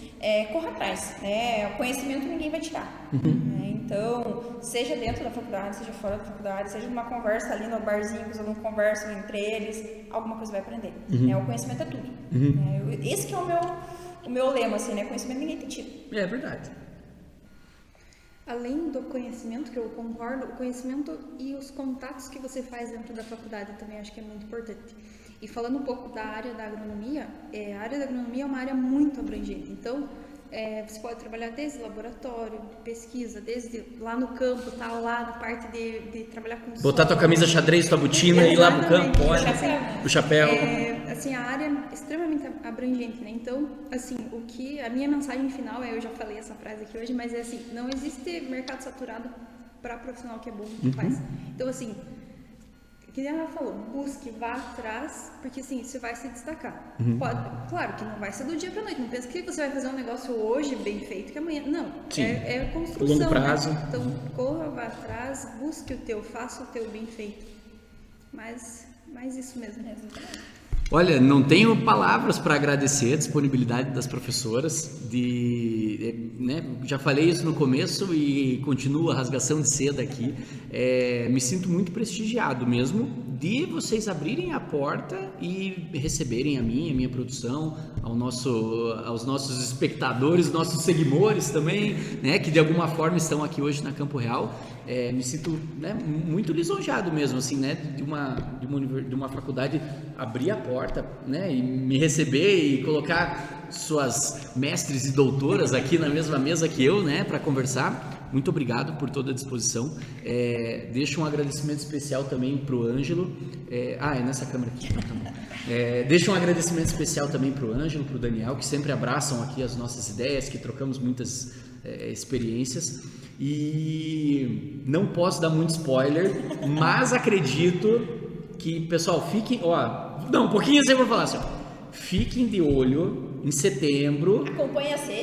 Corra atrás, né? O conhecimento ninguém vai tirar. Né? Então, seja dentro da faculdade, seja fora da faculdade, seja numa conversa ali no barzinho que os alunos conversam entre eles, alguma coisa vai aprender. O conhecimento é tudo. Esse que é o meu lema, assim, né? Conhecimento ninguém te tira. É verdade. Além do conhecimento, que eu concordo, o conhecimento e os contatos que você faz dentro da faculdade também acho que é muito importante. E falando um pouco da área da agronomia, a área da agronomia é uma área muito abrangente. Então, você pode trabalhar desde laboratório, pesquisa, desde lá no campo, tá lá na parte de trabalhar com botar tua camisa xadrez, tua botina e ir lá pro campo, olha, o chapéu. Assim, a área é extremamente abrangente, né? Então, assim, a minha mensagem final eu já falei essa frase aqui hoje, mas é assim, não existe mercado saturado para profissional que é bom no que faz. Então, assim, que ela falou, busque, vá atrás, porque assim, você vai se destacar. Claro que não vai ser do dia pra noite, não pensa que você vai fazer um negócio hoje bem feito que amanhã, não, é construção, longo prazo. né? Então corra, vá atrás, busque o teu, faça o teu bem feito, mas isso mesmo. Olha, não tenho palavras para agradecer a disponibilidade das professoras, né, já falei isso no começo e continua a rasgação de seda aqui, me sinto muito prestigiado mesmo de vocês abrirem a porta e receberem a minha produção, aos nossos espectadores, nossos seguidores também, né, que de alguma forma estão aqui hoje na Campo Real. Me sinto, né, muito lisonjeado mesmo, assim, né, de uma faculdade abrir a porta, né, e me receber e colocar suas mestres e doutoras aqui na mesma mesa que eu, né, para conversar. Muito obrigado por toda a disposição. Deixo um agradecimento especial também para o Ângelo. É nessa câmera aqui. Deixo um agradecimento especial também para o Ângelo, para o Daniel, que sempre abraçam aqui as nossas ideias, que trocamos muitas experiências. E não posso dar muito spoiler, mas acredito que, pessoal, fiquem... um pouquinho assim eu vou falar assim, fiquem de olho em setembro.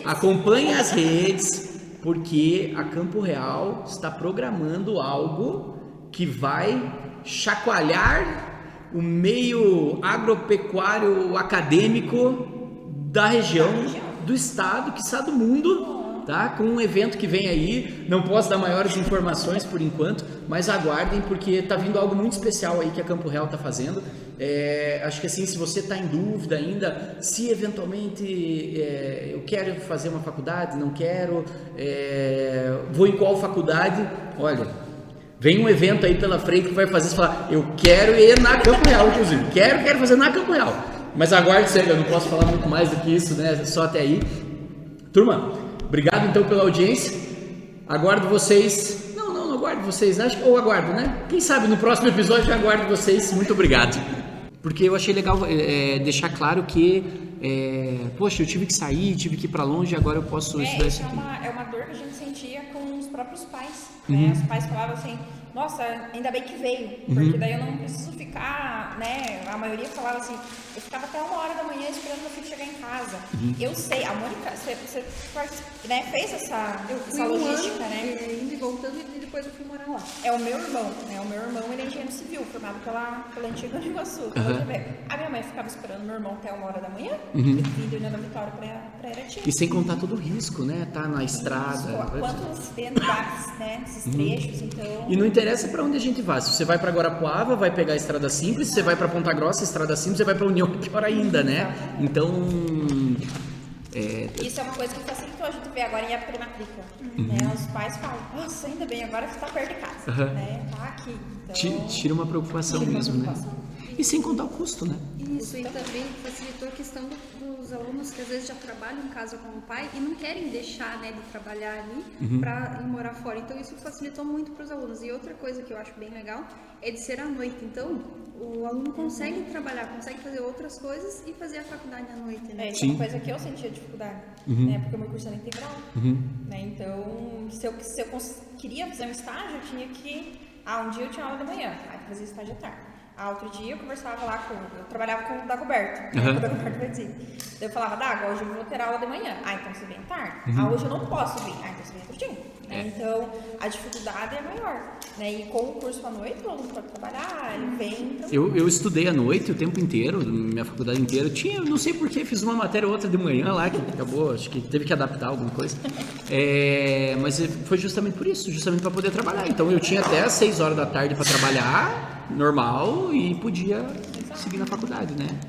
Acompanhem as redes, porque a Campo Real está programando algo que vai chacoalhar o meio agropecuário acadêmico da região, do estado, quiçá do mundo. Tá? Com um evento que vem aí, não posso dar maiores informações por enquanto, mas aguardem, porque está vindo algo muito especial aí que a Campo Real está fazendo. Acho que assim, se você está em dúvida ainda, se eventualmente eu quero fazer uma faculdade, não quero, vou em qual faculdade, olha, vem um evento aí pela frente que vai fazer você falar, eu quero ir na Campo Real, inclusive, quero fazer na Campo Real, mas aguarde, sério, eu não posso falar muito mais do que isso, né? Só até aí. Turma, obrigado então pela audiência, aguardo vocês, não aguardo vocês, né? Ou aguardo, né? Quem sabe no próximo episódio eu aguardo vocês, muito obrigado. Porque eu achei legal deixar claro que, poxa, eu tive que sair, tive que ir pra longe, agora eu posso estudar isso aqui. É uma dor que a gente sentia com os próprios pais, né? Os pais falavam assim, nossa, ainda bem que veio, porque daí eu não preciso ficar, né, a maioria falava assim, eu ficava até 1h da manhã esperando meu filho chegar em casa. Eu sei, a Mônica, você né, fez essa logística, né? Indo e voltando, e depois eu fui morar lá. É o meu irmão, né? O meu irmão, ele é engenheiro civil, formado pela antiga Uniguaçu. A minha mãe ficava esperando meu irmão até 1h da manhã, vindo na Vitória pra Irati. E sem contar todo o risco, né? Tá na estrada. Quantos acidentes, né? Esses trechos, então... E não interessa para onde a gente vai. Se você vai para Guarapuava, vai pegar a estrada simples. Se você vai para Ponta Grossa, estrada simples. Você vai para União, pior ainda, né? Então... Isso é uma coisa que facilitou a gente ver agora em época de matrícula. Né? Os pais falam, nossa, ainda bem, agora está perto de casa. Né? Tá aqui. Então... Tira uma preocupação mesmo, né? E sem contar o custo, né? Isso, e também facilitou a questão dos alunos que às vezes já trabalham em casa com o pai e não querem deixar, né, de trabalhar ali para ir morar fora. Então isso facilitou muito para os alunos. E outra coisa que eu acho bem legal é de ser à noite. Então o aluno consegue trabalhar, consegue fazer outras coisas e fazer a faculdade à noite, né? Isso é uma coisa que eu sentia dificuldade, né? Porque o meu curso era integral, né? Então se eu queria fazer um estágio, eu tinha que... um dia eu tinha aula da manhã, aí eu fazia estágio à tarde. Outro dia eu conversava lá eu trabalhava com o Dagoberto, né? O Dagoberto vai dizer. Eu falava, Dago, hoje eu vou ter aula de manhã. Então você vem tarde. Hoje eu não posso vir. Então você vem outro dia. Então a dificuldade é maior, né? E com o curso à noite, o aluno pode trabalhar, ele vem. Então... Eu estudei à noite o tempo inteiro, minha faculdade inteira. Tinha, não sei porquê, fiz uma matéria ou outra de manhã lá, que acabou, acho que teve que adaptar alguma coisa. Mas foi justamente por isso, justamente para poder trabalhar. Então eu tinha até às 6 horas da tarde para trabalhar, normal, e podia seguir na faculdade, né?